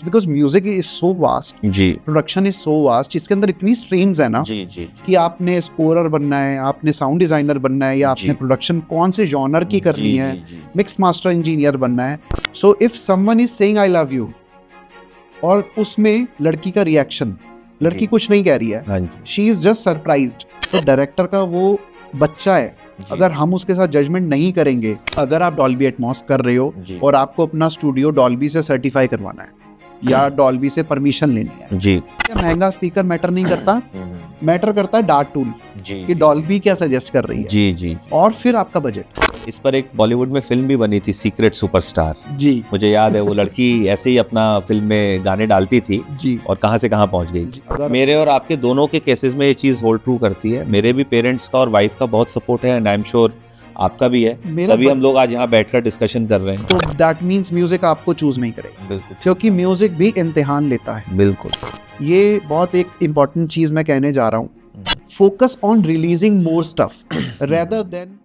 Because music is so vast, जी production is so vast, इसके अंदर इतनी स्ट्रीम्स है ना जी जी कि आपने स्कोरर बनना है, आपने साउंड डिजाइनर बनना है, या आपने जी। प्रोडक्शन कौन से जॉनर की करनी जी है, जी जी मिक्स मास्टर इंजीनियर बनना है. So if someone is saying I love you और उसमें लड़की का रिएक्शन, लड़की जी। कुछ नहीं कह रही है, हाँ जी शी इज जस्ट सरप्राइज्ड, तो डायरेक्टर का वो बच्चा है. जी। अगर हम उसके साथ जजमेंट नहीं करेंगे, अगर आप डॉल्बी एटमॉस कर रहे हो जी और आपको अपना स्टूडियो डॉल्बी से सर्टिफाई करवाना है या डॉल्बी से परमिशन लेनी है, जी क्या महंगा स्पीकर मैटर नहीं करता, मैटर करता है डार्ट टूल जी कि डॉल्बी क्या सजेस्ट कर रही है, जी जी। और फिर आपका बजट. इस पर एक बॉलीवुड में फिल्म भी बनी थी, सीक्रेट सुपरस्टार. जी मुझे याद है वो लड़की ऐसे ही अपना फिल्म में गाने डालती थी जी और कहाँ से कहाँ पहुँच गई. अगर मेरे और आपके दोनों के केसेस में ये चीज़ होल्ड ट्रू करती है. मेरे भी पेरेंट्स का और वाइफ का बहुत सपोर्ट है एंड आई एम श्योर आपका भी है. मेरा तभी हम लोग आज यहाँ बैठकर डिस्कशन कर रहे हैं. तो दैट मीन्स म्यूजिक आपको चूज नहीं करेगा, बिल्कुल क्योंकि म्यूजिक भी इम्तिहान लेता है. बिल्कुल. ये बहुत एक इम्पॉर्टेंट चीज मैं कहने जा रहा हूँ. Focus on releasing more stuff rather then.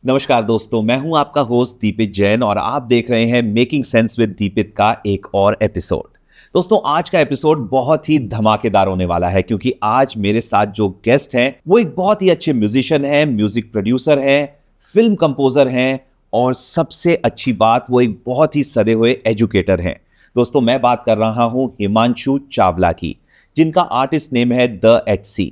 नमस्कार दोस्तों, मैं हूं आपका होस्ट दीपित जैन और आप देख रहे हैं मेकिंग सेंस विद दीपित का एक और एपिसोड. दोस्तों, आज का एपिसोड बहुत ही धमाकेदार होने वाला है क्योंकि आज मेरे साथ जो गेस्ट हैं वो एक बहुत ही अच्छे म्यूजिशियन हैं, म्यूजिक प्रोड्यूसर हैं, फिल्म कंपोजर हैं और सबसे अच्छी बात वो एक बहुत ही सदे हुए एजुकेटर हैं. दोस्तों, मैं बात कर रहा हूं हिमांशु चावला की, जिनका आर्टिस्ट नेम है द HC.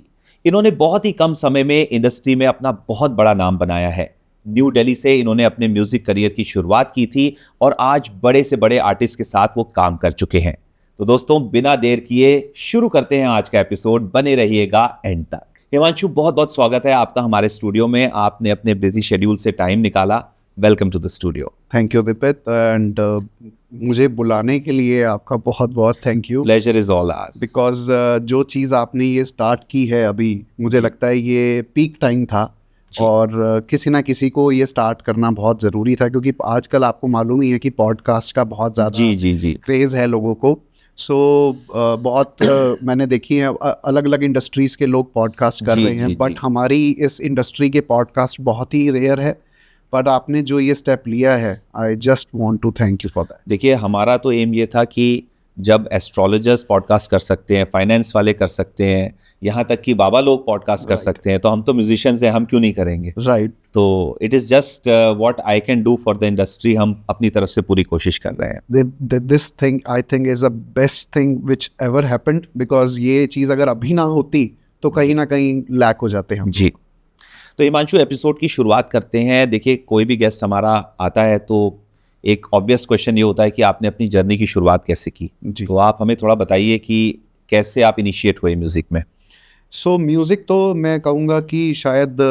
इन्होंने बहुत ही कम समय में इंडस्ट्री में अपना बहुत बड़ा नाम बनाया है. न्यू दिल्ली से इन्होंने अपने म्यूजिक करियर की शुरुआत की थी और आज बड़े से बड़े आर्टिस्ट के साथ वो काम कर चुके हैं. तो दोस्तों, बिना देर किए शुरू करते हैं आज का एपिसोड. बने रहिएगा एंड तक. हिमांशु, बहुत बहुत स्वागत है आपका हमारे स्टूडियो में. आपने अपने बिजी शेड्यूल से टाइम निकाला. Welcome to the studio. Thank you Deepit, and मुझे बुलाने के लिए आपका बहुत बहुत thank you. Pleasure is all ours. Because जो चीज़ आपने ये स्टार्ट की है अभी, मुझे लगता है ये पीक टाइम था और किसी ना किसी को ये स्टार्ट करना बहुत ज़रूरी था, क्योंकि आजकल आपको मालूम ही है कि पॉडकास्ट का बहुत ज़्यादा जी जी जी क्रेज़ है लोगों को. सो बहुत मैंने देखी है अलग अलग इंडस्ट्रीज़ के लोग पॉडकास्ट कर जी, रहे हैं, जी, बट जी. हमारी इस इंडस्ट्री के पॉडकास्ट बहुत ही रेयर है. पर आपने जो ये स्टेप लिया है, I just want to thank you for that. देखिए, हमारा तो एम ये था कि जब एस्ट्रोलॉजर्स पॉडकास्ट कर सकते हैं, फाइनेंस वाले कर सकते हैं, यहाँ तक कि बाबा लोग पॉडकास्ट कर सकते हैं, तो हम तो म्यूजिशियंस हैं, हम क्यों नहीं करेंगे. राइट. तो it is just what I can do for the industry. हम अपनी तरफ से पूरी कोशिश कर रहे हैं. This thing I think is the best thing which ever happened, because ये चीज़ अगर अभी ना होती तो कहीं ना कहीं लैक हो जाते हम. जी. तो हिमांशु, एपिसोड की शुरुआत करते हैं. देखिए, कोई भी गेस्ट हमारा आता है तो एक ऑब्वियस क्वेश्चन ये होता है कि आपने अपनी जर्नी की शुरुआत कैसे की. जी. तो आप हमें थोड़ा बताइए कि कैसे आप इनिशिएट हुए म्यूजिक में. सो म्यूज़िक तो मैं कहूँगा कि शायद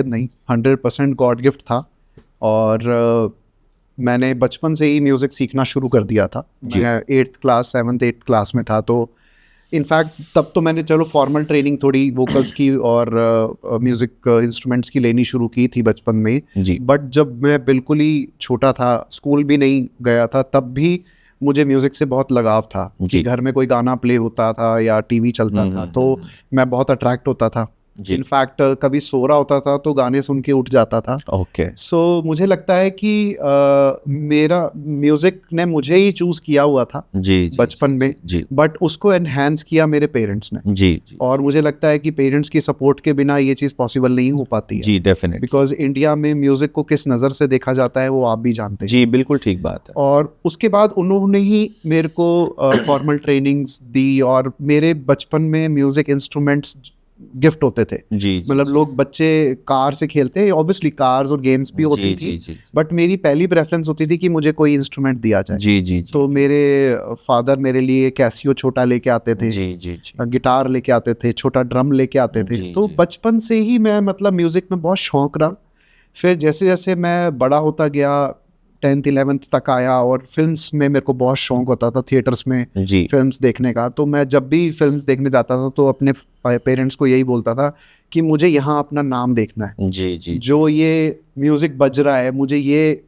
नहीं, 100% गॉड गिफ्ट था. और मैंने बचपन से ही म्यूज़िक सीखना शुरू कर दिया था. जी. मैं 8th class 7th 8th class में था, तो इनफैक्ट तब तो मैंने चलो फॉर्मल ट्रेनिंग थोड़ी वोकल्स की और म्यूज़िक इंस्ट्रूमेंट्स की लेनी शुरू की थी बचपन में. जी. बट जब मैं बिल्कुल ही छोटा था, स्कूल भी नहीं गया था, तब भी मुझे म्यूज़िक से बहुत लगाव था कि जी. घर में कोई गाना प्ले होता था या टीवी चलता था तो मैं बहुत अट्रैक्ट होता था. जी. इनफैक्ट कभी सो रहा होता था तो गाने सुन के उठ जाता था. ओके. सो मुझे लगता है कि मेरा म्यूज़िक ने मुझे ही चूज़ किया हुआ था जी जी बचपन में, जी बट उसको एनहांस किया मेरे पेरेंट्स ने. जी जी और मुझे लगता है कि पेरेंट्स की सपोर्ट के बिना ये चीज़ पॉसिबल नहीं हो पाती है. जी. डेफिनेटली. बिकॉज इंडिया में म्यूज़िक को किस नज़र से देखा जाता है वो आप भी जानते हैं. जी, बिल्कुल ठीक बात है. और उसके बाद उन्होंने ही मेरे को फॉर्मल ट्रेनिंग्स दी और मेरे बचपन में म्यूज़िक इंस्ट्रूमेंट्स गिफ्ट होते थे. जी जी मतलब लोग बच्चे कार से खेलते हैं, ऑब्वियसली कार्स और गेम्स भी होती जी थी, जी जी बट मेरी पहली प्रेफरेंस होती थी कि मुझे कोई इंस्ट्रूमेंट दिया जाए. जी जी जी तो मेरे फादर मेरे लिए कैसियो छोटा लेके आते थे, जी जी जी गिटार लेके आते थे, छोटा ड्रम लेके आते थे. जी, तो जी. बचपन से ही मैं मतलब म्यूज़िक में बहुत शौक रहा. फिर जैसे जैसे मैं बड़ा होता गया, 10th 11th तक आया और फिल्म्स में मेरे को बहुत शौक होता था थिएटर्स में जी फिल्म्स देखने का. तो मैं जब भी फिल्म्स देखने जाता था तो अपने पेरेंट्स को यही बोलता था कि मुझे यहाँ अपना नाम देखना है, जी जी. जो ये म्यूज़िक बज रहा है मुझे ये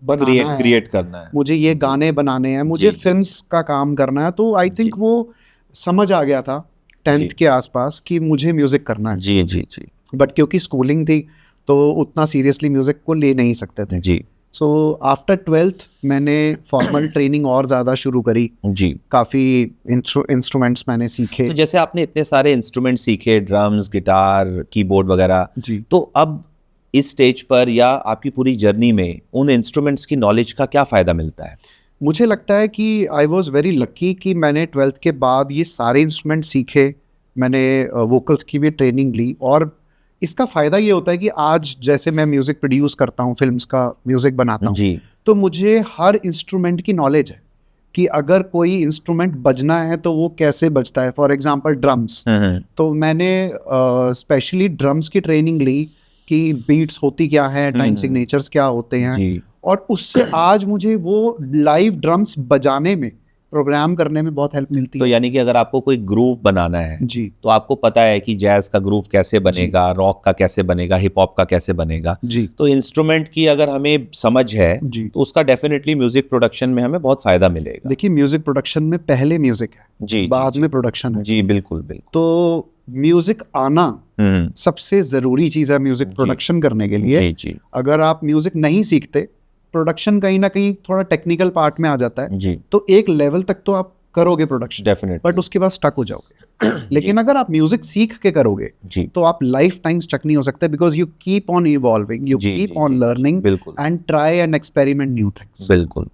बनाना है, क्रिएट करना है. मुझे ये गाने बनाने हैं, मुझे जी, जी. फिल्म्स का काम करना है. तो आई थिंक जी. वो समझ आ गया था 10th जी. के आसपास कि मुझे म्यूज़िक करना है. जी जी जी बट क्योंकि स्कूलिंग थी तो उतना सीरियसली म्यूज़िक को ले नहीं सकते थे. जी. सो आफ्टर 12th मैंने फॉर्मल ट्रेनिंग और ज़्यादा शुरू करी, जी। काफ़ी इंस्ट्रूमेंट्स मैंने सीखे। तो जैसे आपने इतने सारे इंस्ट्रूमेंट सीखे, ड्रम्स, गिटार, कीबोर्ड वगैरह, जी। तो अब इस स्टेज पर या आपकी पूरी जर्नी में उन इंस्ट्रूमेंट्स की नॉलेज का क्या फ़ायदा मिलता है? मुझे लगता है कि आई वॉज़ वेरी लकी कि मैंने 12th के बाद ये सारे इंस्ट्रूमेंट सीखे, मैंने वोकल्स की भी ट्रेनिंग ली, और इसका फ़ायदा ये होता है कि आज जैसे मैं म्यूज़िक प्रोड्यूस करता हूँ, फिल्म्स का म्यूज़िक बनाता हूँ, जी। तो मुझे हर इंस्ट्रूमेंट की नॉलेज है कि अगर कोई इंस्ट्रूमेंट बजना है तो वो कैसे बजता है। फॉर एग्जांपल ड्रम्स, तो मैंने स्पेशली ड्रम्स की ट्रेनिंग ली कि बीट्स होती क्या है, टाइम सिग्नेचर्स क्या होते हैं, जी। और उससे आज मुझे वो लाइव ड्रम्स बजाने में, प्रोग्राम करने में बहुत हेल्प मिलती तो है। यानी कि अगर आपको कोई ग्रूव बनाना है, जी तो आपको पता है कि जैज़ का ग्रूव कैसे बनेगा, रॉक का कैसे बनेगा, हिप हॉप का कैसे बनेगा। जी तो इंस्ट्रूमेंट की अगर हमें समझ है, जी। तो उसका डेफिनेटली म्यूजिक प्रोडक्शन में हमें बहुत फायदा मिलेगा। देखिए, म्यूजिक प्रोडक्शन में पहले म्यूजिक है, जी, बाद जी, में प्रोडक्शन है। जी, बिल्कुल, बिल्कुल। तो म्यूजिक आना हम्म, सबसे ज़रूरी चीज़ है म्यूजिक प्रोडक्शन करने के लिए। जी, जी, अगर आप म्यूजिक नहीं सीखते, प्रोडक्शन कहीं ना कहीं थोड़ा टेक्निकल पार्ट में आ जाता है, जी, तो एक लेवल तक तो आप करोगे प्रोडक्शन, डेफिनेटली। बट उसके बाद स्टक हो जाओगे। लेकिन अगर आप म्यूजिक सीख के करोगे जी, तो आप लाइफ टाइम स्टक नहीं हो सकते, because you keep on evolving, you जी, कीप जी, ऑन जी, लर्निंग बिल्कुल, and try and experiment new things. बिल्कुल।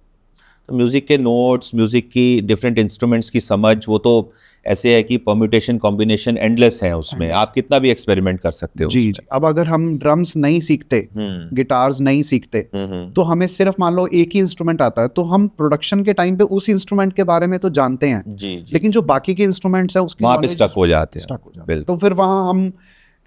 तो म्यूजिक के नोट्स, म्यूजिक की डिफरेंट इंस्ट्रूमेंट्स की समझ, वो तो ऐसे है कि परम्यूटेशन कॉम्बिनेशन एंडलेस है उसमें, Endless। आप कितना भी एक्सपेरिमेंट कर सकते हो जी उसमें। जी। अब अगर हम ड्रम्स नहीं सीखते, हम्म, गिटार्स नहीं सीखते, हम्म, तो हमें सिर्फ मान लो एक ही इंस्ट्रूमेंट आता है, तो हम प्रोडक्शन के टाइम पे उस इंस्ट्रूमेंट के बारे में तो जानते हैं, जी, जी, लेकिन जो बाकी के इंस्ट्रूमेंट्स है उसकी वहाँ पे knowledge स्टक हो जाते हैं। स्टक हो जाती है। बिल्कुल। तो फिर वहाँ हम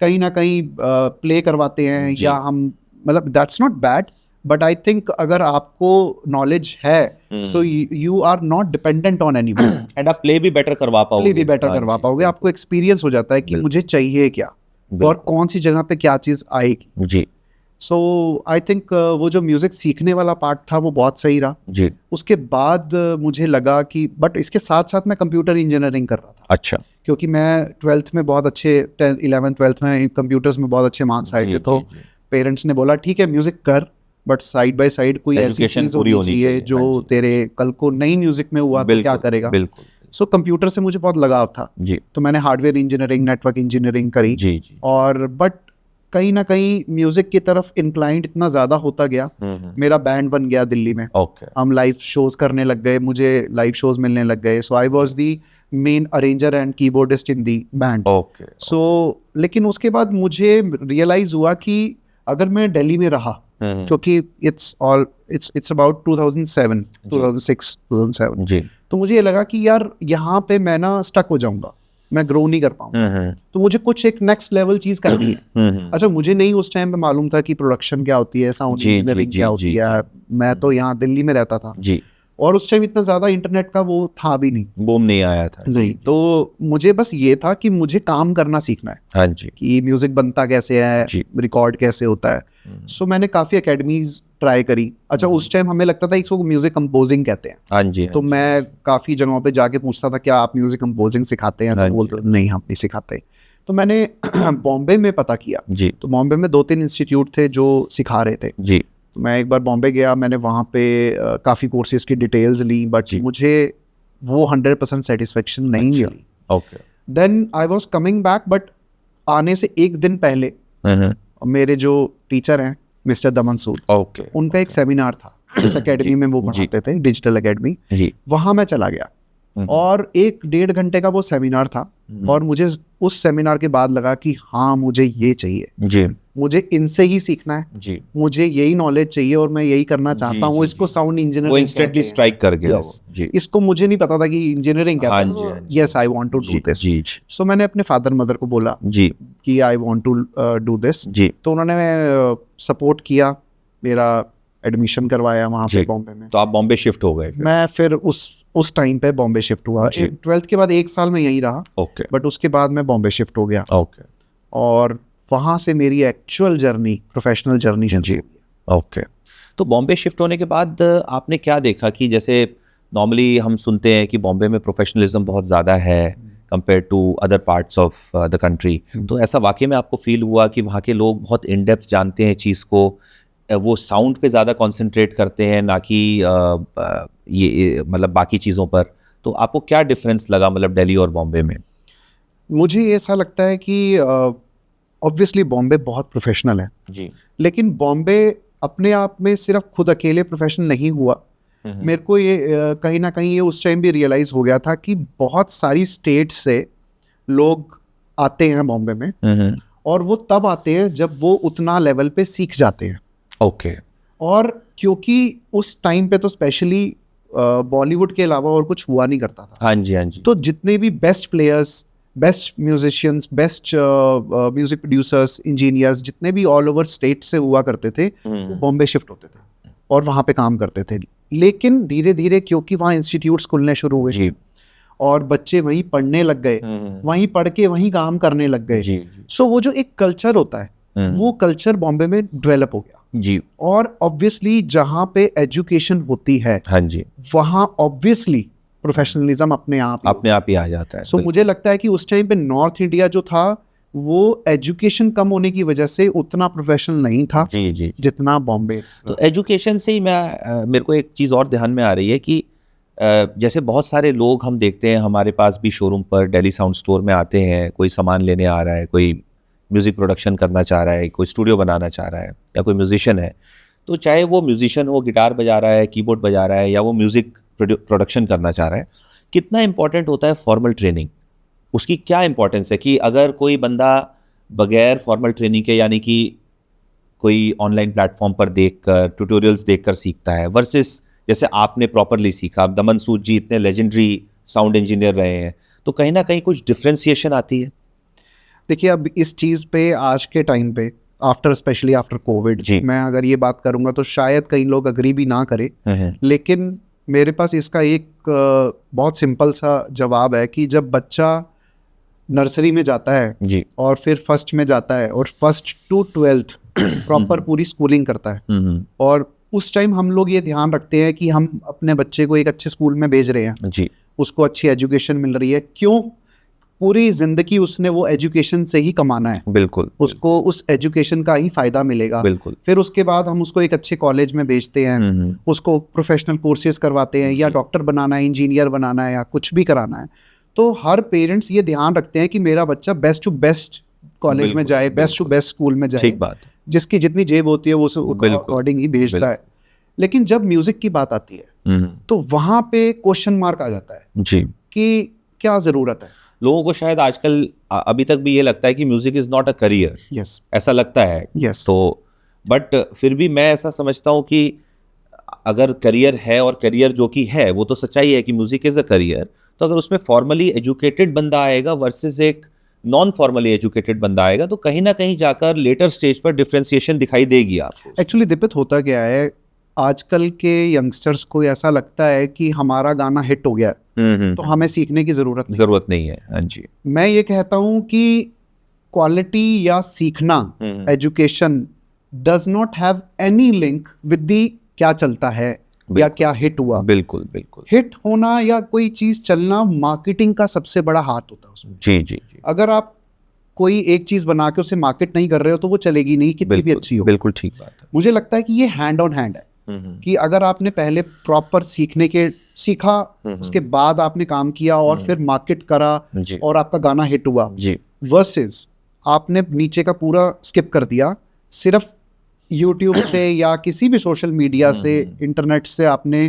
कहीं ना कहीं प्ले करवाते हैं, जी। या हम, मतलब that's not bad, but I think अगर आपको नॉलेज है, so you are not dependent on anyone, and आप प्ले भी बेटर करवा प्ले पाओगे। भी बेटर हाँ करवा जी, पाओगे। आपको एक्सपीरियंस हो जाता है कि बिल्कुल। मुझे चाहिए क्या और बिल्कुल। कौन सी जगह पे क्या चीज़ आएगी। जी, सो आई थिंक वो जो म्यूज़िक सीखने वाला पार्ट था वो बहुत सही रहा। जी, उसके बाद मुझे लगा कि, बट इसके साथ साथ मैं कंप्यूटर इंजीनियरिंग कर रहा था, अच्छा। क्योंकि मैं 12th में बहुत अच्छे, 11th-12th में कंप्यूटर्स में बहुत अच्छे मार्क्स आए जी, थे। तो जी, जी। पेरेंट्स ने बोला ठीक है म्यूज़िक कर, बट साइड बाय साइड कोई ऐसी एजुकेशन चीज़ पूरी होनी होनी चाहिए चाहिए। जो हाँ जी। तेरे कल को नहीं म्यूज़िक में हुआ तो क्या बिल्कुल, करेगा। बिल्कुल। सो कंप्यूटर से मुझे बहुत लगाव था, जी, तो मैंने हार्डवेयर इंजीनियरिंग, नेटवर्क इंजीनियरिंग करी। जी, जी। और बट कहीं ना कहीं म्यूज़िक की तरफ इंक्लाइंड इतना ज़्यादा होता गया, मेरा बैंड बन गया दिल्ली में, ओके। हम लाइव शोज करने लग गए, मुझे लाइव शोज मिलने लग गए। So I was the main arranger and keyboardist in the band. Okay. So लेकिन उसके बाद मुझे रियलाइज हुआ कि अगर मैं दिल्ली में रहा, क्योंकि इट्स अबाउट 2007, 2006, 2007, जी। तो मुझे ये लगा कि यार यहाँ पे मैं ना स्टक हो जाऊंगा, मैं ग्रो नहीं कर पाऊंगा, तो मुझे कुछ एक नेक्स्ट लेवल चीज करनी है। अच्छा, मुझे नहीं उस टाइम पे मालूम था कि प्रोडक्शन क्या होती है, साउंड जी, जी, इंजीनियरिंग जी, क्या जी, होती है। मैं तो यहाँ दिल्ली में रहता था, जी, और उस टाइम इतना ज़्यादा इंटरनेट का वो था भी नहीं। बूम नहीं आया था। नहीं, जी, तो मुझे बस ये था कि मुझे काम करना सीखना है, हाँ जी, कि म्यूज़िक बनता कैसे है, जी। रिकॉर्ड कैसे होता है। सो मैंने काफ़ी एकेडमीज ट्राई करी। अच्छा, उस टाइम हमें लगता था इसको म्यूज़िक कंपोजिंग कहते हैं, हाँ जी, तो मैं काफ़ी जगहों पे जाके पूछता था क्या आप म्यूज़िक कंपोजिंग सिखाते हैं, हाँ तो बोलते नहीं हम नहीं सिखाते। तो मैंने बॉम्बे में पता किया, जी, तो बॉम्बे में 2-3 इंस्टीट्यूट थे जो सिखा रहे थे। जी, तो मैं एक बार बॉम्बे गया, मैंने वहाँ पे काफ़ी कोर्सेज की डिटेल्स ली, बट जी। मुझे वो 100% सेटिस्फेक्शन नहीं अच्छा। मिली। Okay. Then I was coming back, but आने से एक दिन पहले मेरे जो टीचर हैं मिस्टर दमन सूद, ओके। उनका एक सेमिनार था जिस एकेडमी में वो पढ़ाते थे, डिजिटल एकेडमी। जी, वहाँ मैं चला गया, और 1-1.5 घंटे का वो सेमिनार था, और मुझे उस सेमिनार के बाद लगा कि हाँ मुझे ये चाहिए, जी, मुझे इनसे ही सीखना है, जी, मुझे यही नॉलेज चाहिए और मैं यही करना चाहता हूँ। जी, इसको जी। साउंड इंजीनियरिंग वो इंस्टेंटली स्ट्राइक कर गया वो। जी, इसको मुझे नहीं पता था कि इंजीनियरिंग हाँ कहते जी, हाँ हैं। जी, यस, आई वांट टू जी, डू दिस। जी, जी, सो मैंने अपने फादर मदर को बोला जी, कि I want to do this. जी, तो उन्होंने सपोर्ट किया, मेरा एडमिशन करवाया वहाँ पे जी। बॉम्बे में। तो आप बॉम्बे शिफ्ट हो गए फिर? मैं फिर उस टाइम पे बॉम्बे शिफ्ट हुआ। जी। 12th के बाद 1 साल में यहीं रहा, ओके, बट उसके बाद मैं बॉम्बे शिफ्ट हो गया, ओके, और वहाँ से मेरी एक्चुअल जर्नी, प्रोफेशनल जर्नी शुरू जी, हुई। ओके। तो बॉम्बे शिफ्ट होने के बाद आपने क्या देखा कि जैसे नॉर्मली हम सुनते हैं कि बॉम्बे में प्रोफेशनलिज्म बहुत ज़्यादा है compare to other parts of the country, तो ऐसा वाकई में आपको फील हुआ कि वहाँ के लोग बहुत इन डेप्थ जानते हैं चीज़ को, वो साउंड पे ज़्यादा कंसंट्रेट करते हैं ना कि ये मतलब बाकी चीज़ों पर? तो आपको क्या डिफरेंस लगा मतलब दिल्ली और बॉम्बे में? मुझे ऐसा लगता है कि ऑब्वियसली बॉम्बे बहुत प्रोफेशनल है, जी। लेकिन बॉम्बे अपने आप में सिर्फ खुद अकेले प्रोफेशनल नहीं हुआ। मेरे को ये कहीं ना कहीं ये उस टाइम भी रियलाइज़ हो गया था कि बहुत सारी स्टेट से लोग आते हैं बॉम्बे में, और वो तब आते हैं जब वो उतना लेवल पे सीख जाते हैं। ओके। और क्योंकि उस टाइम पे तो स्पेशली बॉलीवुड के अलावा और कुछ हुआ नहीं करता था, हाँ जी, हाँ जी। तो जितने भी best players, best musicians, best music producers, engineers, जितने भी ऑल ओवर स्टेट से हुआ करते थे, वो बॉम्बे शिफ्ट होते थे और वहाँ पे काम करते थे। लेकिन धीरे धीरे क्योंकि वहाँ इंस्टीट्यूट्स खुलने शुरू हुए जी। और बच्चे वहीं पढ़ने लग गए, वहीं पढ़ के वहीं काम करने लग गए, जी। सो वो जो एक कल्चर होता है वो कल्चर बॉम्बे में डेवलप हो गया। जी। और ऑब्वियसली जहाँ पे एजुकेशन होती है हाँ जी, वहाँ ऑब्वियसली प्रोफेशनलिज्म अपने आप ही आ जाता है। सो मुझे लगता है कि उस टाइम पे नॉर्थ इंडिया जो था वो एजुकेशन कम होने की वजह से उतना प्रोफेशनल नहीं था जी, जी। जितना बॉम्बे। तो एजुकेशन से ही मेरे को एक चीज़ और ध्यान में आ रही है कि जैसे बहुत सारे लोग हम देखते हैं हमारे पास भी शोरूम पर दिल्ली साउंड स्टोर में आते हैं, कोई सामान लेने आ रहा है, कोई म्यूज़िक प्रोडक्शन करना चाह रहा है, कोई स्टूडियो बनाना चाह रहा है या कोई म्यूजिशियन है। तो चाहे वो म्यूजिशियन वो गिटार बजा रहा है, कीबोर्ड बजा रहा है या वो म्यूज़िक प्रोडक्शन करना चाह रहा है, कितना इंपॉर्टेंट होता है फॉर्मल ट्रेनिंग? उसकी क्या इंपॉर्टेंस है कि अगर कोई बंदा बगैर फॉर्मल ट्रेनिंग के यानी कि कोई ऑनलाइन प्लेटफॉर्म पर देखकर ट्यूटोरियल्स देखकर सीखता है वर्सेस जैसे आपने प्रॉपरली सीखा, अब दमन सूद जी इतने लेजेंडरी साउंड इंजीनियर रहे हैं, तो कहीं ना कहीं कुछ डिफ्रेंसिएशन आती है? देखिए अब इस चीज़ पे आज के टाइम पे आफ्टर स्पेशली आफ्टर कोविड जी। मैं अगर ये बात करूंगा तो शायद कई लोग अग्री भी ना करें, लेकिन मेरे पास इसका एक बहुत सिंपल सा जवाब है कि जब बच्चा नर्सरी में जाता है जी। और फिर फर्स्ट में जाता है और फर्स्ट टू 12th प्रॉपर पूरी स्कूलिंग करता है, और उस टाइम हम लोग ये ध्यान रखते हैं कि हम अपने बच्चे को एक अच्छे स्कूल में भेज रहे हैं, जी। उसको अच्छी एजुकेशन मिल रही है। क्यों? पूरी जिंदगी उसने वो एजुकेशन से ही कमाना है, बिल्कुल, उसको उस एजुकेशन का ही फायदा मिलेगा। बिल्कुल। फिर उसके बाद हम उसको एक अच्छे कॉलेज में भेजते हैं, उसको प्रोफेशनल कोर्सेज करवाते हैं, या डॉक्टर बनाना है, इंजीनियर बनाना है, या कुछ भी कराना है। तो हर पेरेंट्स ये ध्यान रखते हैं कि मेरा बच्चा बेस्ट टू बेस्ट कॉलेज में जाए, बेस्ट टू बेस्ट स्कूल में जाए। ठीक बात। जिसकी जितनी जेब होती है वो अकॉर्डिंग ही भेजता है। लेकिन जब म्यूजिक की बात आती है तो वहां पे क्वेश्चन मार्क आ जाता है जी कि क्या जरूरत है। लोगों को शायद आजकल अभी तक भी ये लगता है कि music is not a career. Yes, ऐसा लगता है। यस। तो बट फिर भी मैं ऐसा समझता हूँ कि अगर करियर है, और करियर जो कि है वो तो सच्चाई है कि म्यूजिक इज अ करियर, तो अगर उसमें फॉर्मली एजुकेटेड बंदा आएगा वर्सेस एक नॉन फॉर्मली एजुकेटेड बंदा आएगा, तो कहीं ना कहीं जाकर लेटर स्टेज पर डिफरेंशिएशन दिखाई देगी आपको। एक्चुअली दिक्कत होता क्या है, आजकल के यंगस्टर्स को ऐसा लगता है कि हमारा गाना हिट हो गया तो हमें सीखने की जरूरत नहीं है। हाँ जी। मैं ये कहता हूँ कि क्वालिटी या सीखना, education does not have any link with the क्या चलता है या क्या हिट हुआ। बिल्कुल, बिल्कुल। हिट होना या कोई चीज चलना मार्केटिंग का सबसे बड़ा हाथ होता है उसमें। जी, जी, जी। अगर आप कोई एक चीज बना के उसे मार्केट नहीं कर रहे हो तो वो चलेगी नहीं, कितनी भी अच्छी हो। बिल्कुल ठीक बात है। मुझे लगता है कि ये हैंड ऑन हैंड है कि अगर आपने पहले प्रॉपर सीखा, उसके बाद आपने काम किया और फिर मार्केट करा और आपका गाना हिट हुआ, वर्सेस आपने नीचे का पूरा स्किप कर दिया, सिर्फ यूट्यूब से या किसी भी सोशल मीडिया से, इंटरनेट से आपने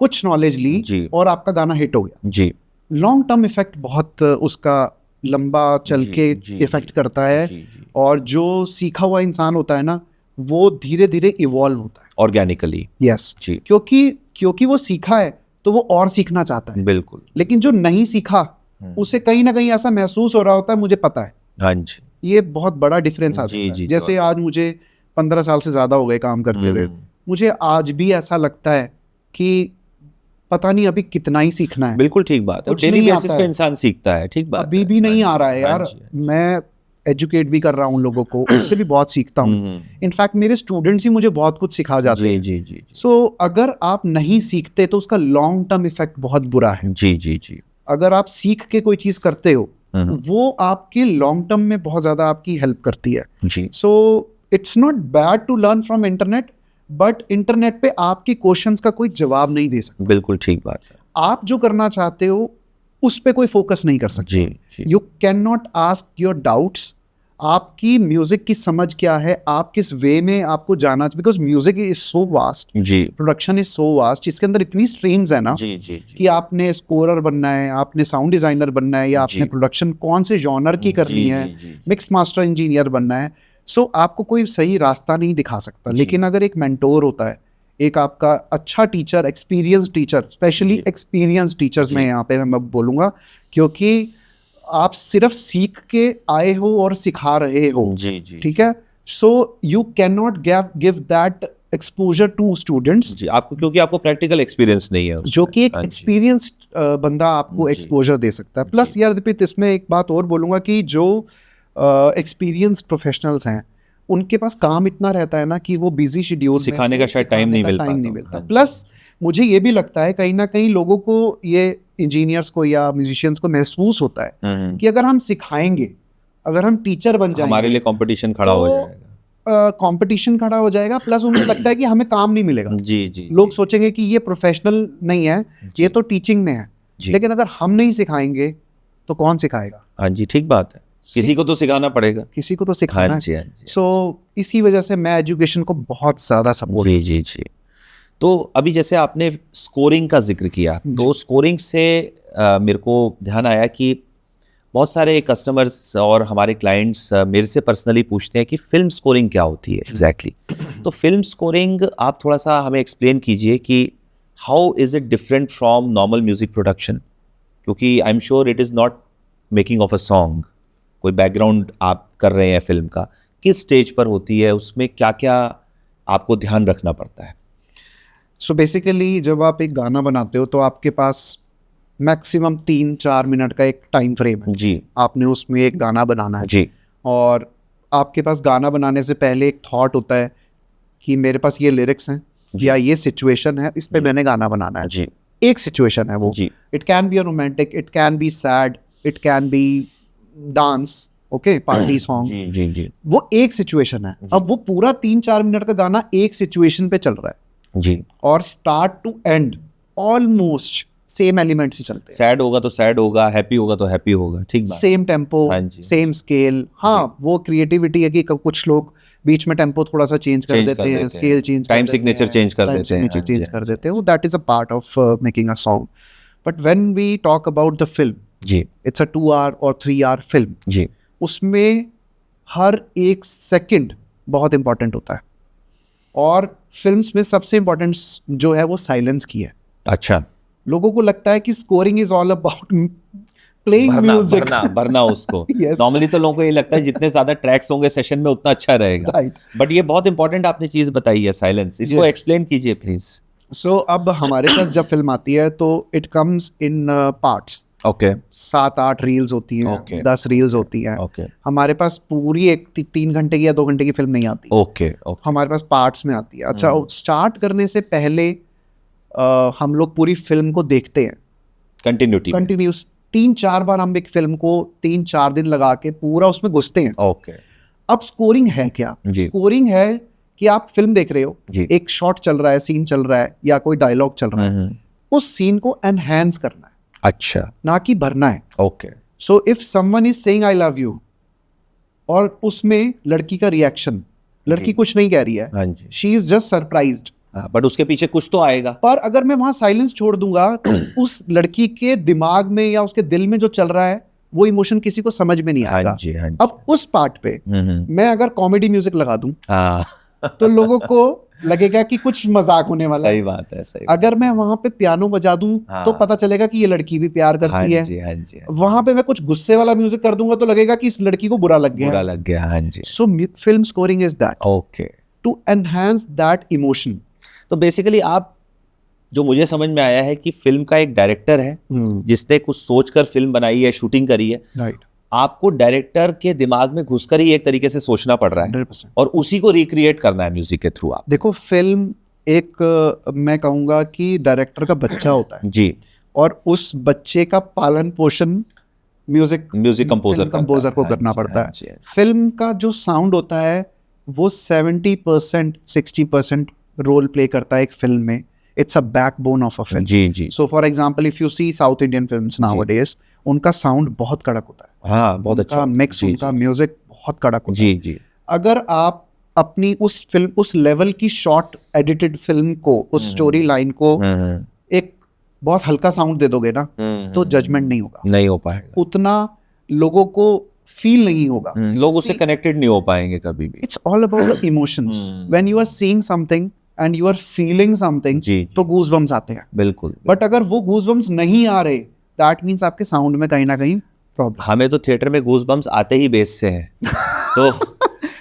कुछ नॉलेज ली और आपका गाना हिट हो गया जी। लॉन्ग टर्म इफेक्ट बहुत उसका लंबा चल के इफेक्ट करता है। और जो सीखा हुआ इंसान होता है ना, वो धीरे धीरे इवॉल्व होता है ऑर्गेनिकली। यस जी। क्योंकि वो सीखा है तो वो और सीखना चाहता है। बिल्कुल। लेकिन जो नहीं सीखा उसे कहीं ना कहीं ऐसा महसूस हो रहा होता है, मुझे पता है। हाँ जी। ये बहुत बड़ा डिफरेंस आता है। जैसे आज मुझे 15 साल से ज्यादा हो गए काम करते हुए, मुझे आज भी ऐसा लगता है कि पता नहीं अभी कितना ही सीखना है। बिल्कुल ठीक बात है। डेली बेसिस पे इंसान सीखता है। ठीक बात। अभी भी नहीं आ रहा है यार। मैं एजुकेट भी कर रहा हूँ लोगों को, उससे भी बहुत सीखता हूँ। इनफैक्ट मेरे स्टूडेंट्स ही मुझे बहुत कुछ सिखा जाते हैं। जी जी। सो अगर आप नहीं सीखते तो उसका लॉन्ग टर्म इफेक्ट बहुत बुरा है। जी जी जी। अगर आप सीख के कोई चीज करते हो वो आपके लॉन्ग टर्म में बहुत ज्यादा आपकी हेल्प करती है। जी। So it's not bad to learn from internet, but internet पे आपके क्वेश्चंस का कोई जवाब नहीं दे सकता। बिल्कुल ठीक बात है। आप जो करना चाहते हो उस पे कोई फोकस नहीं कर सकते। जी you can not ask your doubts. आपकी म्यूजिक की समझ क्या है, आप किस वे में आपको जाना, because music is so vast, जी प्रोडक्शन इज सो वास्ट, जिसके अंदर इतनी स्ट्रीम्स है ना जी जी जी कि आपने स्कोरर बनना है, आपने साउंड डिजाइनर बनना है, या आपने जी। प्रोडक्शन कौन से जॉनर की करनी जी, है, जी, जी, जी। मिक्स मास्टर इंजीनियर बनना है। सो आपको कोई सही रास्ता नहीं दिखा सकता। जी। लेकिन अगर एक मेंटोर होता है, एक आपका अच्छा टीचर, एक्सपीरियंस टीचर, स्पेशली जी। एक्सपीरियंस टीचर्स जी। में यहाँ पे मैं बोलूँगा, क्योंकि आप सिर्फ सीख के आए हो और सिखा रहे हो, जी जी ठीक है। So you can not give that exposure to students, जी, आपको क्योंकि आपको प्रैक्टिकल एक्सपीरियंस नहीं है उसमें। जो कि एक हाँ जी। एक्सपीरियंस बंदा आपको जी। एक्सपोजर दे सकता है। प्लस जी। यार दीपित, इसमें एक बात और बोलूँगा कि जो एक्सपीरियंस प्रोफेशनल्स हैं, उनके पास काम इतना रहता है ना कि वो बिजी शेड्यूल में सिखाने से का शायद टाइम सिखाने नहीं का मिल टाइम पाता नहीं होगा। मिलता। हाँ जी। प्लस मुझे ये भी लगता है कहीं ना कहीं लोगों को, ये इंजीनियर्स को या म्यूजिशियंस को महसूस होता है कि अगर हम सिखाएंगे, अगर हम टीचर बन जाएंगे, हमारे लिए कंपटीशन खड़ा हो जाएगा। कंपटीशन खड़ा हो जाएगा। प्लस उन्हें लगता है कि हमें काम नहीं मिलेगा। जी जी लोग जी, सोचेंगे कि ये प्रोफेशनल नहीं है, जी। ये तो टीचिंग में है। जी। लेकिन अगर हम नहीं सिखाएंगे तो कौन सिखाएगा? हाँ जी, ठीक बात है, किसी को तो सिखाना पड़ेगा। किसी को तो सिखाना हाँ है। जी हाँ जी। सो इसी वजह से मैं एजुकेशन को बहुत ज़्यादा सपोर्ट। जी जी जी। तो अभी जैसे आपने स्कोरिंग का जिक्र किया, तो स्कोरिंग से मेरे को ध्यान आया कि बहुत सारे कस्टमर्स और हमारे क्लाइंट्स मेरे से पर्सनली पूछते हैं कि फिल्म स्कोरिंग क्या होती है एग्जैक्टली। तो फिल्म स्कोरिंग आप थोड़ा सा हमें एक्सप्लेन कीजिए कि how is it different from normal music production, क्योंकि I am sure it is not making of a song, कोई बैकग्राउंड आप कर रहे हैं फिल्म का, किस स्टेज पर होती है, उसमें क्या क्या आपको ध्यान रखना पड़ता है? सो बेसिकली जब आप एक गाना बनाते हो तो आपके पास मैक्सिमम 3-4 मिनट का एक टाइम फ्रेम है। जी आपने उसमें एक गाना बनाना है, जी और आपके पास गाना बनाने से पहले एक थॉट होता है कि मेरे पास ये लिरिक्स हैं जी। या ये सिचुएशन है, इस पे मैंने गाना बनाना है। जी एक सिचुएशन है वो। जी it can be a romantic, it can be sad, it can be dance, okay, party song. जी जी जी वो एक सिचुएशन है। अब वो पूरा 3-4 मिनट का गाना एक सिचुएशन पे चल रहा है, जी। और start to end almost same elements ही चलते हैं। सैड होगा तो सैड होगा, हैप्पी होगा तो हैप्पी होगा, ठीक बात। सेम टेम्पो, हाँ जी। Same scale. हाँ, वो क्रिएटिविटी है कि कुछ लोग बीच में टेम्पो थोड़ा सा चेंज कर देते हैं, स्केल चेंज कर टाइम देते सिग्नेचर हैं, चेंज कर टाइम देते हैं। सिग्नेचर हाँ जी, चेंज हाँ कर जी। देते हैं। That is a part of making a song. But when we talk about the film, जी इट्स अ 2 आवर और 3 आवर फिल्म। जी उसमें हर एक सेकंड बहुत इंपॉर्टेंट होता है, और फिल्म्स में सबसे इंपॉर्टेंट जो है वो साइलेंस की है। अच्छा, लोगों को लगता है कि scoring is all about playing भरना म्यूजिक। भरना भरना उसको। Yes. नॉर्मली तो लोगों को ये लगता है जितने ज्यादा ट्रैक्स होंगे सेशन में उतना अच्छा रहेगा। Right. बट ये बहुत इंपॉर्टेंट आपने चीज बताई है, साइलेंस। इसको Yes. एक्सप्लेन कीजिए प्लीज। सो अब हमारे पास जब फिल्म आती है तो it comes in parts. Okay 7-8 reels होती हैं, Okay. 10 रील्स होती हैं। ओके हमारे पास पूरी एक 3 घंटे की या 2 घंटे की फिल्म नहीं आती। Okay okay. हमारे पास पार्ट्स में आती है। अच्छा, स्टार्ट करने से पहले हम लोग पूरी फिल्म को देखते हैं कंटिन्यूटी। कंटिन्यूस। 3-4 बार हम एक फिल्म को 3-4 दिन लगा के पूरा उसमें घुसते हैं। ओके अब स्कोरिंग है क्या? जी। स्कोरिंग है कि आप फिल्म देख रहे हो, जी। एक शॉट चल रहा है, सीन चल रहा है, या कोई डायलॉग चल रहा है, उस सीन को एनहांस करना है, अच्छा ना कि भरना है। Okay so if someone is saying I love you, और उसमें लड़की का रिएक्शन, लड़की कुछ नहीं कह रही है, हाँ जी। She is just surprised, but उसके पीछे कुछ तो आएगा। पर अगर मैं वहां साइलेंस छोड़ दूंगा तो उस लड़की के दिमाग में या उसके दिल में जो चल रहा है वो इमोशन किसी को समझ में नहीं हाँ आएगा। जी हाँ जी। अब उस पार्ट पे मैं अगर कॉमेडी म्यूजिक लगा दूं हाँ तो लोगों को लगेगा कि कुछ मजाक होने वाला सही है। बात है, सही बात। अगर मैं वहां पे पियानो बजा दूं हाँ। तो पता चलेगा कि ये लड़की भी प्यार हाँ करती है। जी हाँ जी हाँ जी। वहां पे मैं कुछ गुस्से वाला म्यूजिक कर दूंगा तो लगेगा कि इस लड़की को बुरा लग गया बुरा है। लग गया, हाँ जी। So film scoring is that, okay. To enhance that emotion. तो बेसिकली आप, जो मुझे समझ में आया है कि फिल्म का एक डायरेक्टर है जिसने कुछ सोचकर फिल्म बनाई है, शूटिंग करी है। राइट, आपको डायरेक्टर के दिमाग में घुसकर ही एक तरीके से सोचना पड़ रहा है 100%। और उसी को रिक्रिएट करना है म्यूजिक के थ्रू। आप देखो, फिल्म एक मैं कहूंगा कि डायरेक्टर का बच्चा होता है, जी, और उस बच्चे का पालन पोषण म्यूजिक कंपोजर को करना पड़ता है। फिल्म का जो साउंड होता है वो 70% 60% रोल प्ले करता है एक फिल्म में, it's a backbone of a film. जी जी so for example if you see South Indian films nowadays, उनका साउंड बहुत कड़क होता है, हाँ बहुत अच्छा उनका मिक्स, जी उनका म्यूजिक बहुत कड़क होता जी है। जी अगर आप अपनी उस फिल्म, उस लेवल की शॉर्ट एडिटेड फिल्म को, उस स्टोरी लाइन को एक बहुत हल्का साउंड दे दोगे ना, तो जजमेंट नहीं होगा, नहीं हो पाएगा, उतना लोगों को फील नहीं होगा, लोग उससे कनेक्टेड नहीं हो पाएंगे कभी भी। It's all about the emotions. When you are seeing something and you are feeling something, जी, तो गूज़बम्स आते हैं। बिल्कुल। बट अगर वो गूज़बम्स नहीं आ रहे, दैट मीन्स आपके साउंड में कहीं ना कहीं प्रॉब्लम। हमें तो थिएटर में गूज़बम्स आते ही बेस से हैं तो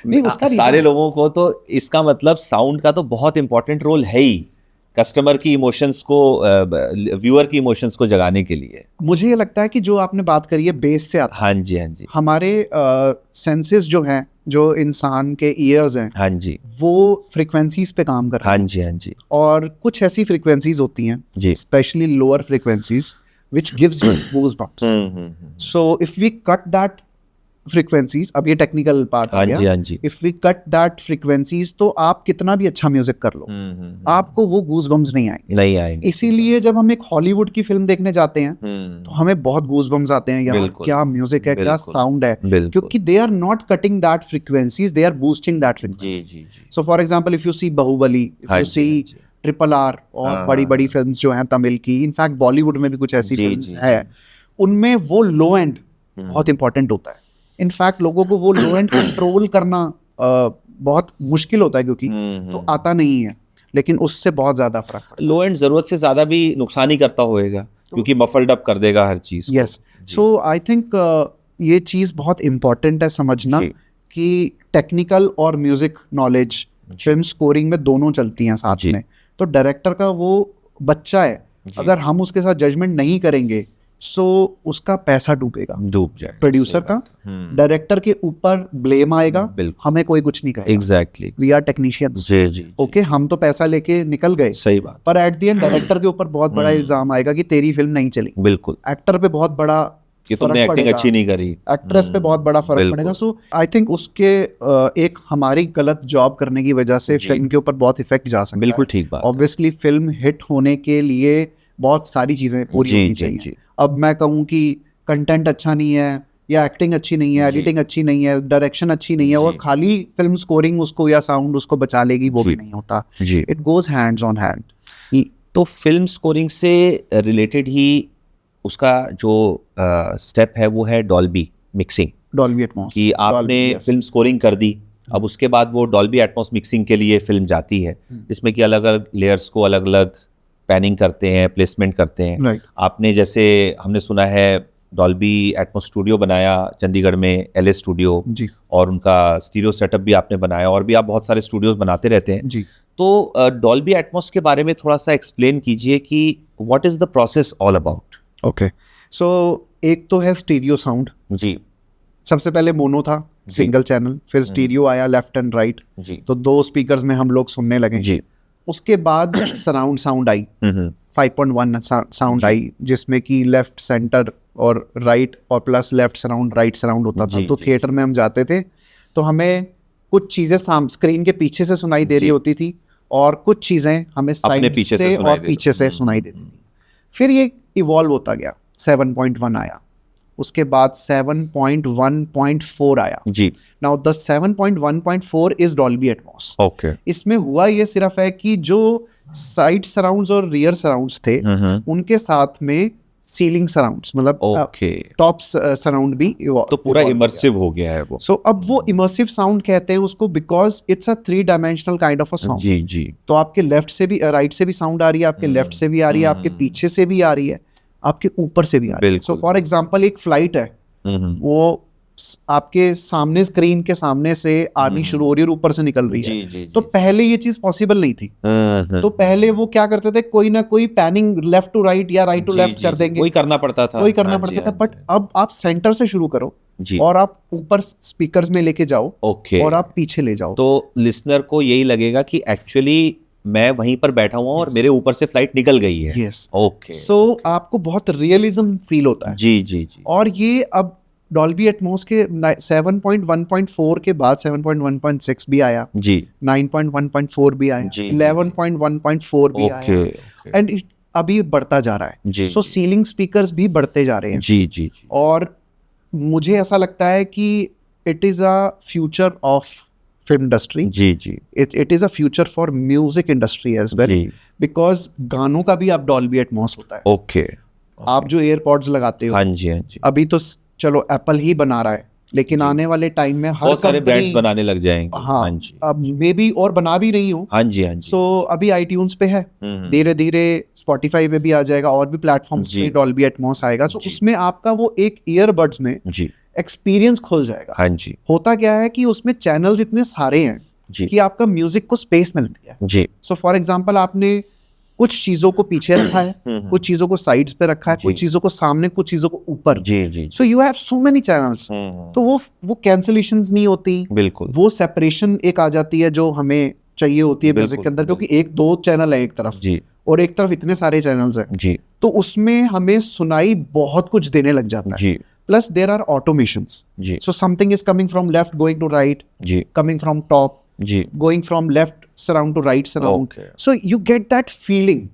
नहीं, उसका सारे reason- लोगों को तो इसका मतलब साउंड का तो बहुत इंपॉर्टेंट रोल है ही, कस्टमर की इमोशंस को, व्यूअर की इमोशंस को जगाने के लिए। मुझे ये लगता है कि जो आपने बात करी है बेस से आता है। हाँ जी हाँ जी हमारे सेंसेस जो हैं, जो इंसान के ईयर्स हैं, हाँ जी वो फ्रिक्वेंसीज पे काम कर रहे हाँ हैं। जी हाँ जी और कुछ ऐसी फ्रिक्वेंसीज होती हैं, जी। Especially lower frequencies, which gives you goosebumps. So if we cut that frequencies, अब ये टेक्निकल पार्ट आ हाँ गया, जी हाँ जी if we cut that frequencies, तो आप कितना भी अच्छा म्यूजिक कर लो, आपको वो गूज़बम्स नहीं आएंगे। नहीं आएंगे। इसीलिए जब हम एक हॉलीवुड की फिल्म देखने जाते हैं, तो हमें बहुत गूज़बम्स आते हैं, यार बिल्कुल, क्या म्यूजिक है, क्या बिल्कुल, साउंड है, बिल्कुल। क्योंकि they are not cutting that frequencies, they are boosting that जी फ्रीक्वेंसीज। जी जी so for example if you see Baahubali, if हाँ यू जी, सी हाँ जी। RRR और हाँ, बड़ी बड़ी फिल्म्स जो हैं तमिल की, इनफैक्ट बॉलीवुड में भी कुछ ऐसी जी, फिल्म्स जी, है, उनमें वो लो एंड बहुत इंपॉर्टेंट होता है। इनफैक्ट लोगों को वो लो एंड कंट्रोल करना बहुत मुश्किल होता है, क्योंकि तो आता नहीं है, लेकिन उससे बहुत ज्यादा फर्क पड़ता है। लो एंड जरूरत से ज्यादा भी नुकसान ही करता होएगा, क्योंकि मफल्ड अप कर देगा हर चीज को। यस, सो आई थिंक ये चीज़ बहुत इम्पोर्टेंट है समझना, जी। कि टेक्निकल और म्यूजिक नॉलेज फिल्म स्कोरिंग में दोनों चलती हैं साथ जी। में। तो डायरेक्टर का वो बच्चा है, अगर हम उसके साथ जजमेंट नहीं करेंगे, सो उसका पैसा डूबेगा, डूब जाएगा प्रोड्यूसर का, डायरेक्टर के ऊपर ब्लेम आएगा, बिल्कुल। हमें कोई कुछ नहीं कहेगा। एग्जैक्टली वी आर टेक्नीशियंस, जी जी ओके, हम तो पैसा लेके निकल गए, सही बात, पर एट द एंड डायरेक्टर के ऊपर बहुत बड़ा इल्जाम आएगा कि तेरी फिल्म नहीं चली। बिल्कुल, एक्टर पे बहुत बड़ा कि तुमने फर्क एक्टिंग पड़ेगा, अच्छी नहीं करी, एक्ट्रेस पे बहुत बड़ा फर्क बिल्कुल। पड़ेगा। सो आई थिंक उसके एक हमारी गलत जॉब करने की वजह से जी। फिल्म के ऊपर बहुत इफेक्ट जा सकता है। बिल्कुल ठीक बात है। ऑब्वियसली फिल्म हिट होने के लिए बहुत सारी चीजें पूरी जी, होनी जी, चाहिए। जी। अब मैं कहूँ कि कंटेंट अच्छा नहीं है, या एक्टिंग अच्छी नहीं है, जी। एडिटिंग अच्छी नहीं है, डायरेक्शन अच्छी नहीं है, और जी। खाली फिल्म स्कोरिंग उसको या साउंड उसको बचा लेगी, वो भी जी। नहीं होता। जी। It goes hands on hand. तो फिल्म स्कोरिंग से रिलेटेड ही उसका जो स्टेप है वो है डॉल्बी मिक्सिंग, डॉल्बी एटमॉस, कि आपने फिल्म स्कोरिंग कर दी, अब उसके बाद वो डॉल्बी एटमॉस मिक्सिंग के लिए फिल्म जाती है, जिसमें कि अलग अलग लेयर्स को अलग अलग पैनिंग करते हैं, प्लेसमेंट करते हैं। Right. आपने जैसे हमने सुना है डॉल्बी एटमॉस स्टूडियो बनाया चंडीगढ़ में, LA स्टूडियो, जी और उनका स्टीरियो सेटअप भी आपने बनाया, और भी आप बहुत सारे स्टूडियोज बनाते रहते हैं। जी। तो डॉल्बी एटमॉस के बारे में थोड़ा सा एक्सप्लेन कीजिए कि what is the process all about. Okay, so एक तो है स्टीरियो साउंड। जी सबसे पहले मोनो था, सिंगल चैनल, फिर स्टीरियो आया लेफ्ट एंड राइट, जी तो दो स्पीकर्स में हम लोग सुनने लगे। जी उसके बाद सराउंड साउंड आई, 5.1 साउंड आई, जिसमें कि लेफ्ट, सेंटर और राइट, और plus left surround, right surround होता था। जी, तो जी, थिएटर में हम जाते थे, तो हमें कुछ चीज़ें स्क्रीन के पीछे से सुनाई दे रही जी। होती थी, और कुछ चीज़ें हमें साइड पीछे से से सुनाई और दे पीछे से सुनाई देती थी। फिर ये इवॉल्व होता गया, 7.1 आया, उसके बाद 7.1.4 आया। जी now the 7.1.4 is Dolby Atmos. Okay इसमें हुआ ये सिर्फ है कि जो साइड सराउंड्स और रियर सराउंड्स थे, उनके साथ में सीलिंग सराउंड्स, मतलब ओके, टॉप सराउंड भी तो पूरा इमर्सिव हो गया है वो। सो अब वो इमर्सिव साउंड कहते हैं उसको, because it's a 3 dimensional kind of a sound. जी जी तो आपके लेफ्ट से भी, राइट से भी साउंड आ रही है, आपके लेफ्ट से भी आ रही है, आपके पीछे से भी आ रही है, आपके ऊपर से भी आ रही है। सो फॉर एग्जांपल एक फ्लाइट है, वो आपके सामने, स्क्रीन के सामने से आनी शुरू हो रही है और ऊपर से निकल रही है। जी, जी, तो पहले ये चीज पॉसिबल नहीं थी। तो पहले वो क्या करते थे, कोई ना कोई पैनिंग लेफ्ट टू राइट या राइट टू लेफ्ट कर देंगे, वही करना पड़ता था, वही करना पड़ता था। बट अब आप सेंटर से शुरू करो, और आप ऊपर स्पीकर्स में लेके जाओ, ओके, और आप पीछे ले जाओ, तो लिसनर को यही लगेगा कि एक्चुअली मैं वहीं पर बैठा हुआ और मेरे ऊपर से फ्लाइट निकल गई है। यस, ओके, सो आपको बहुत रियलिज्म फील होता है। जी जी जी। और ये अब डॉल्बी एटमॉस के 7.1.4 के बाद 7.1.6 भी आया, जी 9.1.4 भी आया, जी, 11.1.4 भी आया, ओके एंड अभी बढ़ता जा रहा है। जी, सो सीलिंग स्पीकर्स भी बढ़ते जा रहे हैं। जी जी जी और मुझे ऐसा लगता है कि it is a future of film industry, जी जी it is a future for music industry as well, जी बिकॉज गानों का भी अब डॉल्बी एटमॉस होता है। ओके आप जो एयरपॉड्स लगाते हो, हाँ जी हाँ जी, अभी तो चलो एप्पल ही बना रहा है, लेकिन जी। आने वाले टाइम में हर बहुत सारे ब्रांड्स कंपनी, बनाने लग जाएंगे। हाँ हाँ जी अब मे बी और बना भी रही हूँ। हाँ जी हाँ जी सो अभी iTunes पे है, धीरे धीरे Spotify पे भी आ जाएगा, और भी प्लेटफॉर्म्स जी पे डॉल्बी एटमॉस आएगा। सो जी। उसमें आपका वो एक ईयरबड्स में जी एक्सपीरियंस खुल जाएगा। हाँ जी होता क्या है कि उसमें चैनल्स इतने सारे हैं जी कि आपका म्यूजिक को स्पेस मिलती है। जी सो फॉर एग्जाम्पल, आपने कुछ चीज़ों को पीछे रखा है, कुछ चीज़ों को साइड्स पे रखा है, जी। कुछ चीज़ों को सामने, कुछ चीज़ों को ऊपर। जी जी so you have so many channels, तो वो कैंसलेशंस नहीं होती, बिल्कुल वो सेपरेशन एक आ जाती है जो हमें चाहिए होती है म्यूजिक बिल्कुल, के अंदर, क्योंकि एक दो चैनल है एक तरफ जी और एक तरफ इतने सारे चैनल्स हैं, जी तो उसमें हमें सुनाई बहुत कुछ देने लग जाता है। जी प्लस देयर आर ऑटोमेशंस, जी so something is coming from left going to right, जी coming from top, जी going from left surround to right surround. Okay. So you get that feeling.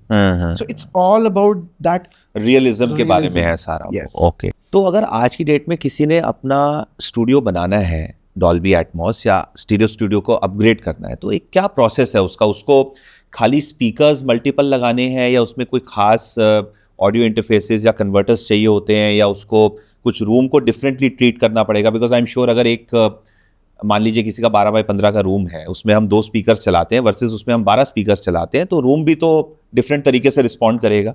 So it's all about that. Realism के बारे में Realism. है सारा वो। Yes. Okay तो अगर आज की डेट में किसी ने अपना स्टूडियो बनाना है डॉल्बी एटमॉस या स्टीरियो को अपग्रेड करना है, तो एक क्या प्रोसेस है उसका? उसको खाली स्पीकर्स मल्टीपल लगाने हैं, या उसमें कोई खास ऑडियो इंटरफेसेस या कन्वर्टर्स चाहिए होते हैं, या उसको कुछ रूम को डिफरेंटली ट्रीट करना पड़ेगा? बिकॉज आई एम श्योर अगर एक मान लीजिए किसी का 12x15 का रूम है, उसमें हम 2 स्पीकर्स चलाते हैं वर्सेस उसमें हम 12 स्पीकर्स चलाते हैं, तो रूम भी तो डिफरेंट तरीके से रिस्पॉन्ड करेगा।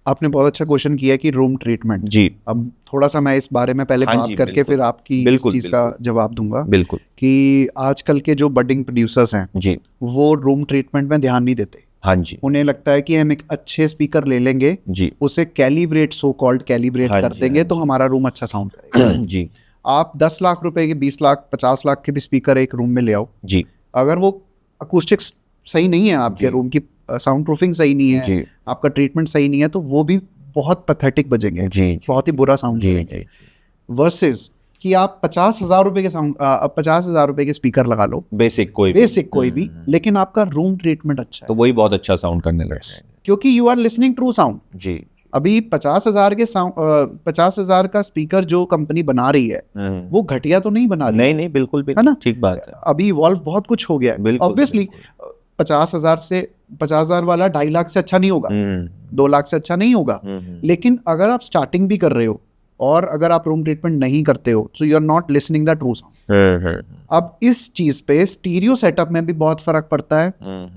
आपने बहुत अच्छा क्वेश्चन किया कि रूम ट्रीटमेंट। जी अब थोड़ा सा मैं इस बारे में पहले हाँ बात जी, करके बिल्कुल। फिर आपकी इस बिल्कुल, चीज़ का बिल्कुल। जवाब दूंगा बिल्कुल कि आजकल के जो बडिंग प्रोड्यूसर्स हैं जी वो रूम ट्रीटमेंट में ध्यान नहीं देते। हाँ जी उन्हें लगता है कि हम एक अच्छे स्पीकर ले लेंगे, जी उसे कैलिब्रेट, सो कॉल्ड कैलिब्रेट हाँ कर जी, देंगे, हाँ तो हमारा रूम अच्छा साउंड करेगा। जी आप 10 लाख रुपए के, 20 लाख, 50 लाख के भी स्पीकर एक रूम में ले आओ, जी अगर वो अकूस्टिक्स सही नहीं है, आपके जी। रूम की साउंड प्रूफिंग सही नहीं है, जी आपका ट्रीटमेंट सही नहीं है, तो वो भी बहुत पैथेटिक बजेंगे, जी बहुत ही बुरा साउंड जी करेंगे। जी वर्सेस कि आप 50,000 रुपए के 50,000 रुपए के स्पीकर लगा लो, बेसिक कोई भी। बेसिक कोई भी, लेकिन आपका रूम ट्रीटमेंट अच्छा तो है, वही बहुत अच्छा साउंड करने लग जाएगा। क्योंकि you are listening true sound. जी 50,000 का स्पीकर जो कंपनी बना रही है वो घटिया तो नहीं बना रही नहीं नहीं बिल्कुल भी है ना? ठीक बात है। अभी इवॉल्व बहुत कुछ हो गया है। बिल्कुल, ऑब्वियसली 50,000 वाला 2.5 लाख से अच्छा नहीं होगा, 2 लाख से अच्छा नहीं होगा, लेकिन अगर आप स्टार्टिंग भी कर रहे हो और अगर आप रूम ट्रीटमेंट नहीं करते हो, तो you are not listening the true sound. अब इस चीज पे स्टीरियो सेटअप में भी बहुत फर्क पड़ता है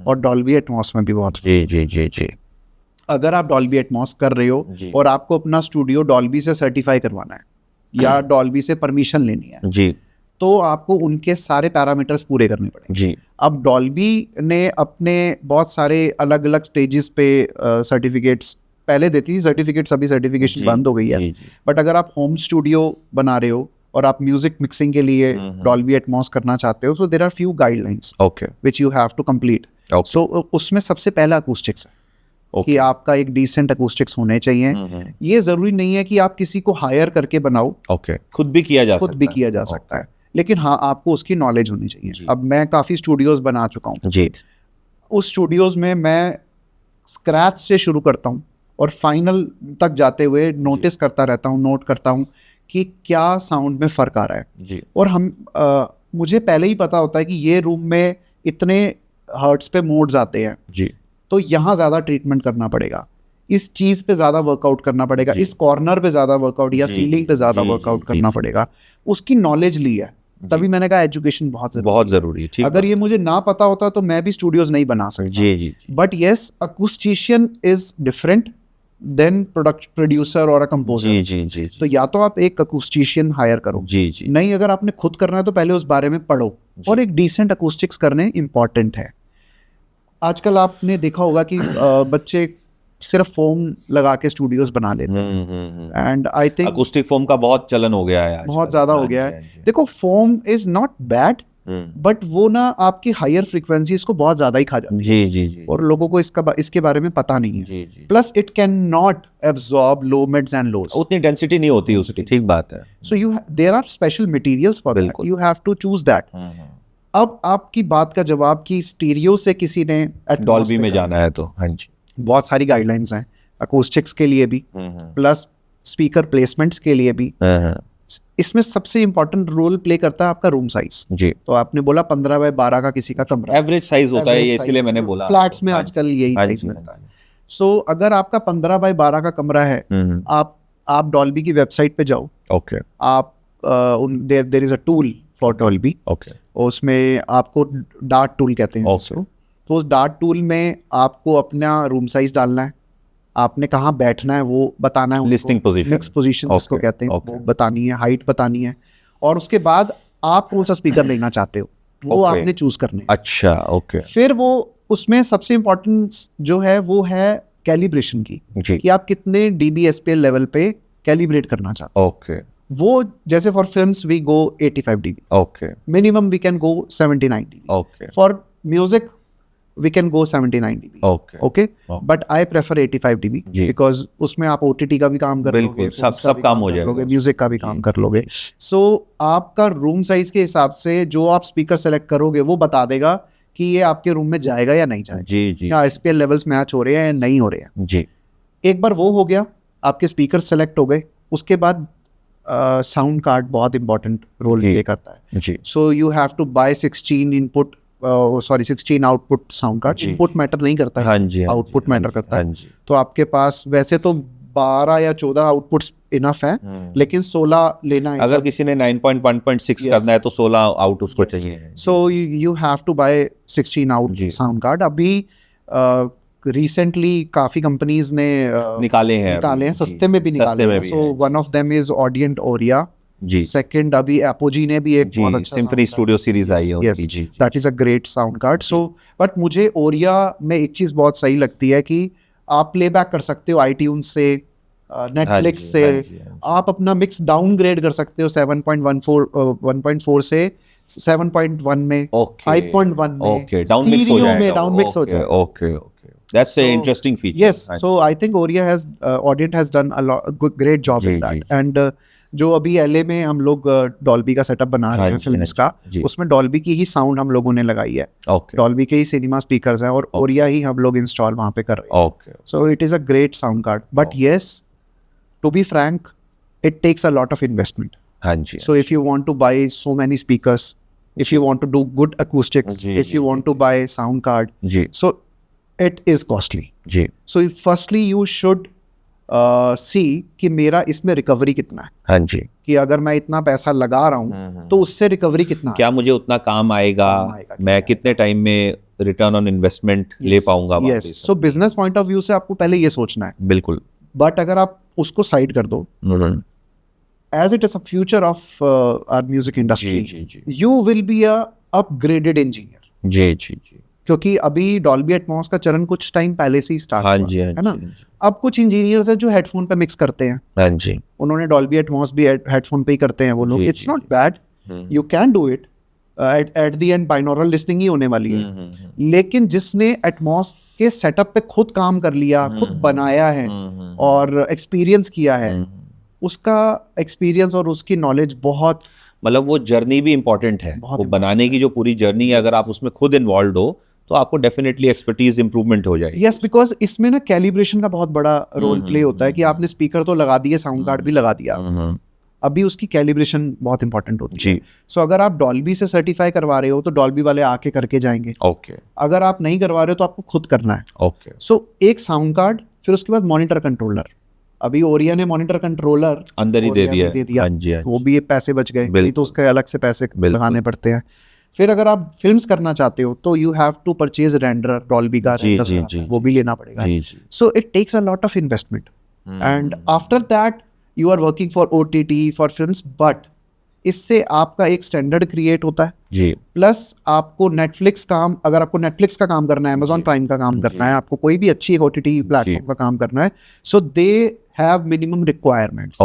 और डॉल्बी एटमॉस में भी बहुत। जी जी जी जी अगर आप डॉल्बी एटमॉस कर रहे हो जी। और आपको अपना स्टूडियो डॉल्बी से सर्टिफाई करवाना है या डॉल्बी से परमिशन लेनी है, जी तो आपको उनके सारे पैरामीटर्स पूरे करने पड़ेंगे। जी अब डॉल्बी ने अपने बहुत सारे अलग अलग स्टेजेस पे सर्टिफिकेट्स पहले देती थी, सर्टिफिकेट्स, अभी सर्टिफिकेशन जी, बंद हो गई है। जी, जी। बट अगर आप होम स्टूडियो बना रहे हो और आप म्यूजिक मिक्सिंग के लिए डॉल्बी एटमॉस करना चाहते हो, so there are few guidelines okay which you have to complete. Okay so उसमें सबसे पहला अकूस्टिक्स है कि आपका एक डिसेंट अकूस्टिक्स होने चाहिए। ये जरूरी नहीं है कि आप किसी को हायर करके बनाओ, ओके खुद भी किया जा सकता खुद भी है। किया जा सकता है, लेकिन हाँ आपको उसकी नॉलेज होनी चाहिए। जी। अब मैं काफ़ी स्टूडियोज बना चुका हूँ, जी उस स्टूडियोज में मैं स्क्रैच से शुरू करता हूँ और फाइनल तक जाते हुए नोटिस करता रहता हूँ, नोट करता हूँ कि क्या साउंड में फ़र्क आ रहा है। जी और मुझे पहले ही पता होता है कि ये रूम में इतने हर्ट्स पे मोड्स आते हैं, जी तो यहाँ ज़्यादा ट्रीटमेंट करना पड़ेगा, इस चीज़ पे ज़्यादा वर्कआउट करना पड़ेगा, इस कॉर्नर पे ज़्यादा वर्कआउट या जी, सीलिंग पे ज़्यादा जी, वर्कआउट जी, करना जी। पड़ेगा। उसकी नॉलेज ली है, तभी मैंने कहा एजुकेशन बहुत ज़रूरी है। ठीक अगर ये मुझे ना पता होता तो मैं भी स्टूडियोज नहीं बना सकता। जी जी जी but yes, acoustician is different than producer और अ कंपोजर। जी जी जी तो या तो आप एक अकूस्टिशियन हायर करो, जी जी नहीं अगर आपने खुद करना है तो पहले उस बारे में पढ़ो, और एक डिसेंट अकूस्टिक्स करने इंपॉर्टेंट है। आजकल आपने देखा होगा कि बच्चे सिर्फ फोम लगा के स्टूडियोज बना लेते हैं, and I think acoustic foam का बहुत चलन हो गया है आजकल। बहुत ज्यादा हो हाँ गया जी, है। हाँ जी। देखो, foam is not bad, but वो ना आपकी हायर फ्रीक्वेंसीज को बहुत ज्यादा ही खा जाती है जी और लोगों को इसके बारे में पता नहीं है। जी plus it can not absorb low mids and lows, उतनी डेंसिटी नहीं होती उसकी, ठीक बात है। So there are special materials for that, you have to choose that. अब आपकी बात का जवाब कि स्टीरियो से किसी ने डॉल्बी में जाना है तो हाँ जी, बहुत सारी गाइडलाइंस हैं अकॉस्टिक्स के लिए भी, प्लस स्पीकर प्लेसमेंट्स के लिए भी। इसमें सबसे इंपॉर्टेंट रोल प्ले करता है आपका रूम साइज जी। तो आपने बोला 15x12 का किसी का कमरा, एवरेज साइज होता है ये, इसीलिए मैंने बोला फ्लैट्स में आजकल यही साइज मिलता है। सो अगर आपका 15x12 का कमरा है, आप डॉल्बी की वेबसाइट पे जाओ, ओके, आप there is a tool for Dolby, okay, उसमें आपको डार्ट टूल कहते हैं जिसको, तो उस डार्ट टूल में आपको अपना रूम साइज डालना है, आपने कहाँ बैठना है वो बताना है, लिस्टिंग पोजीशन, नेक्स्ट पोजीशन जिसको कहते हैं वो बतानी है, हाइट बतानी है, और उसके बाद आप कौन सा स्पीकर लेना चाहते हो वो आपने चूज करना है। अच्छा, ओके। फिर वो उसमें सबसे इम्पोर्टेंट जो है वो है कैलिब्रेशन की, कि आप कितने dBSPL लेवल पे कैलिब्रेट करना चाहते हो। ओके, वो जैसे for films we go 85 dB, okay, minimum we can go 79 dB, okay, for music we can go 79 dB, okay, but I prefer 85 dB because उसमें आप OTT का भी काम कर लोगे, सब काम हो जाएगा, म्यूजिक का भी काम कर लोगे। सो आपका रूम साइज के हिसाब से जो आप स्पीकर सेलेक्ट करोगे वो बता देगा कि ये आपके रूम में जाएगा या नहीं जाएगा, जी, या SPL लेवल्स मैच हो रहे हैं या नहीं हो रहे हैं जी। एक बार वो हो गया, आपके स्पीकर सेलेक्ट हो गए, उसके बाद साउंड कार्ड बहुत इंपॉर्टेंट रोल प्ले करता है जी। So you have to buy 16 output sound card, input matter नहीं करता है, आउटपुट मैटर करता है। तो आपके पास वैसे तो 12 या 14 आउटपुट्स इनफ है, लेकिन 16 लेना है। अगर किसी ने 9.1.6 करना है तो 16 आउट उसको चाहिए। So you have to buy 16 out sound card. अभी रिसेंटली काफी कंपनीज ने निकाले हैं, सस्ते में भी निकाले हैं। So one of them is Audient Oria जी। सेकंड अभी एपोजी ने भी एक बहुत अच्छा सिम्फनी स्टूडियो सीरीज आई है जी, that is a great sound card. So but मुझे ओरिया में एक चीज बहुत सही लगती है कि आप प्लेबैक कर सकते हो आईट्यून्स से, नेटफ्लिक्स से, आप अपना मिक्स डाउनग्रेड कर सकते हो 1.4 से 7.1 में, 5.1 में, स्टीरियो में डाउन मिक्स हो जाए। Okay, that's an interesting feature. Yes, so I think Oria has Audient has done a great job in that. And जो अभी LA में हम लोग डॉल्बी का सेटअप बना रहे हैं फिल्म्स का, उसमें डॉल्बी की ही साउंड हम लोगों ने लगाई है, डॉल्बी के ही सिनेमा स्पीकर्स हैं और ओरिया ही हम लोग इंस्टॉल वहाँ पे कर रहे हैं। So it is a great sound card, but yes, to be frank, it takes a lot of investment. हाँ जी। So if you want to buy so many speakers, if you want to do good acoustics, if you want to buy sound card, so it is costly. So firstly you should see कि मेरा इसमें recovery कितना है। हाँ जी, कि अगर मैं इतना पैसा लगा रहा हूँ तो उससे रिकवरी कितना, क्या मुझे उतना काम आएगा, मैं कितने टाइम में रिटर्न ऑन इन्वेस्टमेंट ले पाऊंगा वापस। सो बिजनेस पॉइंट ऑफ व्यू से आपको पहले ये सोचना है। बिल्कुल। बट अगर आप उसको साइड कर दो, as it is a future of our music industry, you will be a upgraded engineer. जी। क्योंकि अभी डॉल्बी एटमॉस का चरण कुछ टाइम पहले से ही स्टार्ट हुआ है ना। अब कुछ इंजीनियर्स हैं जो हेडफोन पे मिक्स करते हैं। हाँ जी। उन्होंने डॉल्बी एटमॉस भी हेडफोन पे ही करते हैं वो लोग। It's not bad, you can do it. At the end binaural listening ही होने वाली है। लेकिन जिसने एटमॉस के सेटअप पे खुद काम कर लिया, खुद बनाया है और एक्सपीरियंस किया है, उसका एक्सपीरियंस और उसकी नॉलेज बहुत, मतलब वो जर्नी भी इम्पोर्टेंट है, वो बनाने की जो पूरी जर्नी है, अगर आप उसमें खुद इन्वॉल्व हो तो आपको डेफिनेटली एक्सपर्टीज इंप्रूवमेंट हो जाएगी। यस, बिकॉज इसमें ना कैलिब्रेशन का बहुत बड़ा रोल प्ले होता है कि आपने स्पीकर तो लगा दिए, साउंड कार्ड भी लगा दिया, अभी उसकी कैलिब्रेशन बहुत इंपॉर्टेंट होती है। सो अगर आप डॉल्बी से सर्टिफाई करवा रहे हो तो डॉल्बी वाले आके करके जाएंगे। अगर आप नहीं करवा रहे हो तो आपको खुद करना है। सो एक साउंड कार्ड, फिर उसके बाद मॉनिटर कंट्रोलर। अभी ओरिया ने मॉनिटर कंट्रोलर अंदर ही दे दिया। वो भी ये पैसे बच गए, नहीं तो उसके अलग से पैसे लगाने पड़ते हैं। फिर अगर आप फिल्म्स करना चाहते हो तो you have to purchase render, Dolby का रेंडर, वो भी लेना पड़ेगा। So it takes a lot of investment and after that you are working for OTT for films, but इससे आपका एक स्टैंडर्ड क्रिएट होता है जी। प्लस आपको नेटफ्लिक्स काम, अगर आपको नेटफ्लिक्स का काम करना है, अमेजॉन प्राइम का काम करना है, आपको कोई भी अच्छी OTT प्लेटफॉर्म का काम करना है, सो दे हैव मिनिमम रिक्वायरमेंट्स।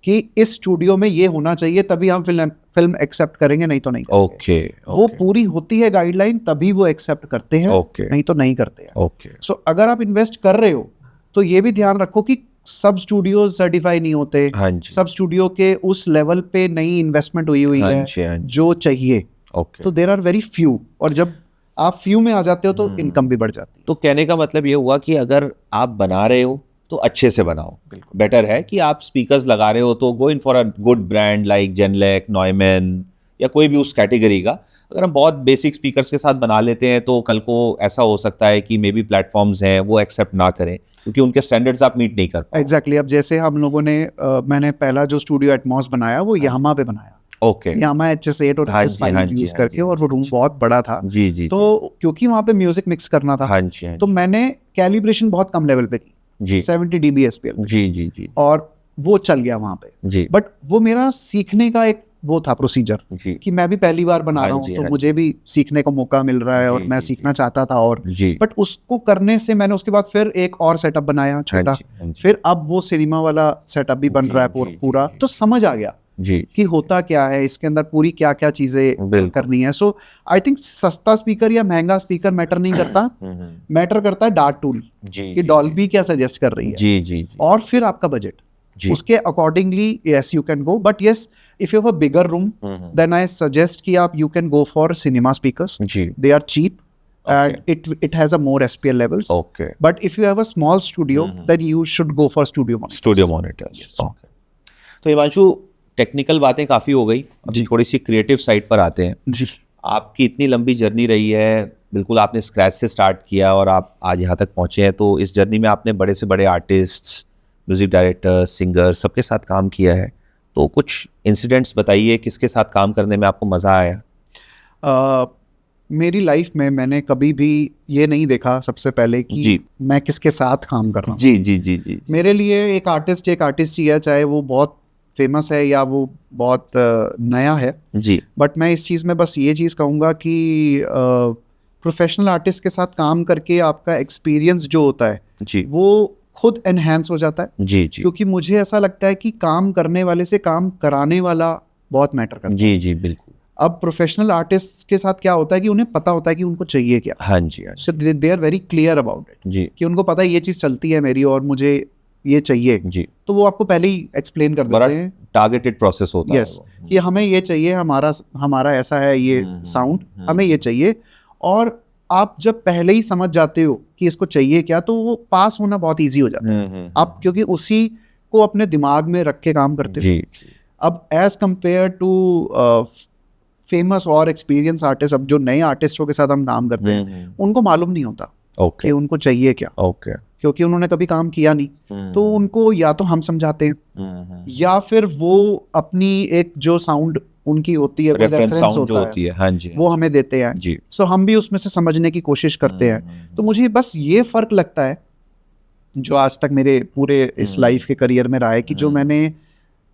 कि इस स्टूडियो में ये होना चाहिए, तभी हम फिल्म एक्सेप्ट करेंगे, नहीं तो नहीं करेंगे। ओके, वो पूरी होती है गाइडलाइन, तभी वो एक्सेप्ट करते हैं, ओके, नहीं तो नहीं करते हैं। ओके, सो अगर आप इन्वेस्ट कर रहे हो तो ये भी ध्यान रखो कि सब स्टूडियोज सर्टिफाई नहीं होते, हाँ जी, सब स्टूडियो के उस लेवल पे नई इन्वेस्टमेंट हुई हाँ है जी, हाँ जी, जो चाहिए। ओके। तो देयर आर वेरी फ्यू, और जब आप फ्यू में आ जाते हो तो इनकम भी बढ़ जाती है। तो कहने का मतलब ये हुआ कि अगर आप बना रहे हो तो अच्छे से बनाओ। बेटर है कि आप स्पीकर्स लगा रहे हो तो go in for a good brand like Genelec, Neumann या कोई भी उस कैटेगरी का। अगर हम बहुत बेसिक स्पीकर्स के साथ बना लेते हैं तो कल को ऐसा हो सकता है कि मे बी प्लेटफॉर्म्स हैं वो एक्सेप्ट ना करें क्योंकि उनके स्टैंडर्ड्स आप मीट नहीं कर पाओ। एग्जैक्टली। अब जैसे हम लोगों ने मैंने पहला जो स्टूडियो एटमॉस बनाया वो यामा पे बनाया, ओके, यामा HS8 और हाँ जी, हाँ HS5 जी, यूज हाँ करके, जी, और वो रूम बहुत बड़ा था। जी जी, तो क्योंकि वहाँ पे म्यूजिक मिक्स करना था, हाँ जी, हाँ तो जी, मैंने कैलिब्रेशन बहुत कम लेवल पे की, जी 70 dB SPL पे, जी जी जी और वो चल गया वहाँ पे। जी बट वो मेरा सीखने का एक वो था प्रोसीजर, जी कि मैं भी पहली बार बना हाँ रहा हूँ, जी, तो हाँ मुझे भी सीखने को मौका मिल रहा है, और जी, मैं जी, सीखना चाहता था। और जी, बट उसको करने से मैंने उसके बाद फिर एक और सेटअप बनाया हाँ छोटा, जी, हाँ जी, फिर अब वो सिनेमा वाला सेटअप भी बन जी, रहा है जी, जी, पूरा। जी, तो समझ आ गया जी कि होता क्या है इसके अंदर, पूरी क्या क्या चीजें बिल्कुल। करनी है। सो आई थिंक सस्ता स्पीकर या महंगा स्पीकर मैटर नहीं करता, मैटर करता है डार्ट टूल, जी कि जी डॉल्बी क्या सजेस्ट कर रही है, जी जी जी और फिर आपका बजट, जी उसके accordingly yes you can go. But yes, if you have a bigger room then I suggest कि आप you can go for cinema speakers, जी they are cheap and it has a more SPL levels. Okay. But if you have a small studio, then you should go for studio monitors. Studio monitors, okay. तो Himanshu, technical बातें काफ़ी हो गई, अभी थोड़ी सी creative side पर आते हैं। जी। आपकी इतनी लंबी जर्नी रही है, बिल्कुल आपने स्क्रैच से स्टार्ट किया और आप आज यहाँ तक पहुँचे हैं। तो इस जर्नी में आपने बड़े से बड़े आर्टिस्ट्स, म्यूज़िक डायरेक्टर, सिंगर, सबके साथ काम किया है। तो कुछ इंसिडेंट्स बताइए, किसके साथ काम करने में आपको मज़ा आया? मेरी लाइफ में मैंने कभी भी ये नहीं देखा सबसे पहले कि जी। मैं किसके साथ काम कर रहा हूँ। जी जी जी जी मेरे लिए एक आर्टिस्ट ही है, चाहे वो बहुत फेमस है या वो बहुत नया है। जी बट मैं इस चीज़ में बस ये चीज़ कहूँगा कि प्रोफेशनल आर्टिस्ट के साथ काम करके आपका एक्सपीरियंस जो होता है जी वो खुद एनहेंस हो जाता है। जी जी क्योंकि मुझे ऐसा लगता है कि काम करने वाले से काम कराने वाला बहुत मैटर करता है। जी जी बिल्कुल। अब प्रोफेशनल आर्टिस्ट के साथ क्या होता है कि उन्हें पता होता है कि उनको चाहिए क्या। हाँ जी, हाँ जी, so they are very clear about it, जी कि उनको पता है ये चीज़ चलती है मेरी और मुझे ये चाहिए। जी। तो वो आपको पहले ही एक्सप्लेन कर बड़ा देते हैं, टारगेटेड प्रोसेस होता है यस, वो। कि हमें ये चाहिए, हमारा ऐसा है ये साउंड, हमें ये चाहिए। और आप जब पहले ही समझ जाते हो कि इसको चाहिए क्या, तो वो पास होना बहुत ईजी हो जाता है। आप क्योंकि उसी को अपने दिमाग में रख के काम करते हो। जी जी अब एज कंपेयर टू फेमस और एक्सपीरियंस आर्टिस्ट, अब जो नए आर्टिस्टों के साथ हम काम करते हैं उनको मालूम नहीं होता कि ओके उनको चाहिए क्या, ओके। क्योंकि उन्होंने कभी काम किया नहीं। तो उनको या तो हम समझाते हैं या फिर वो अपनी एक जो साउंड उनकी होती है, रेफरेंस रेफरेंस साउंड जो होता होती है, है, हाँ जी, वो हमें देते हैं। जी सो हम भी उसमें से समझने की कोशिश करते हैं। तो मुझे बस ये फर्क लगता है जो आज तक मेरे पूरे इस लाइफ के करियर में रहा है, कि जो मैंने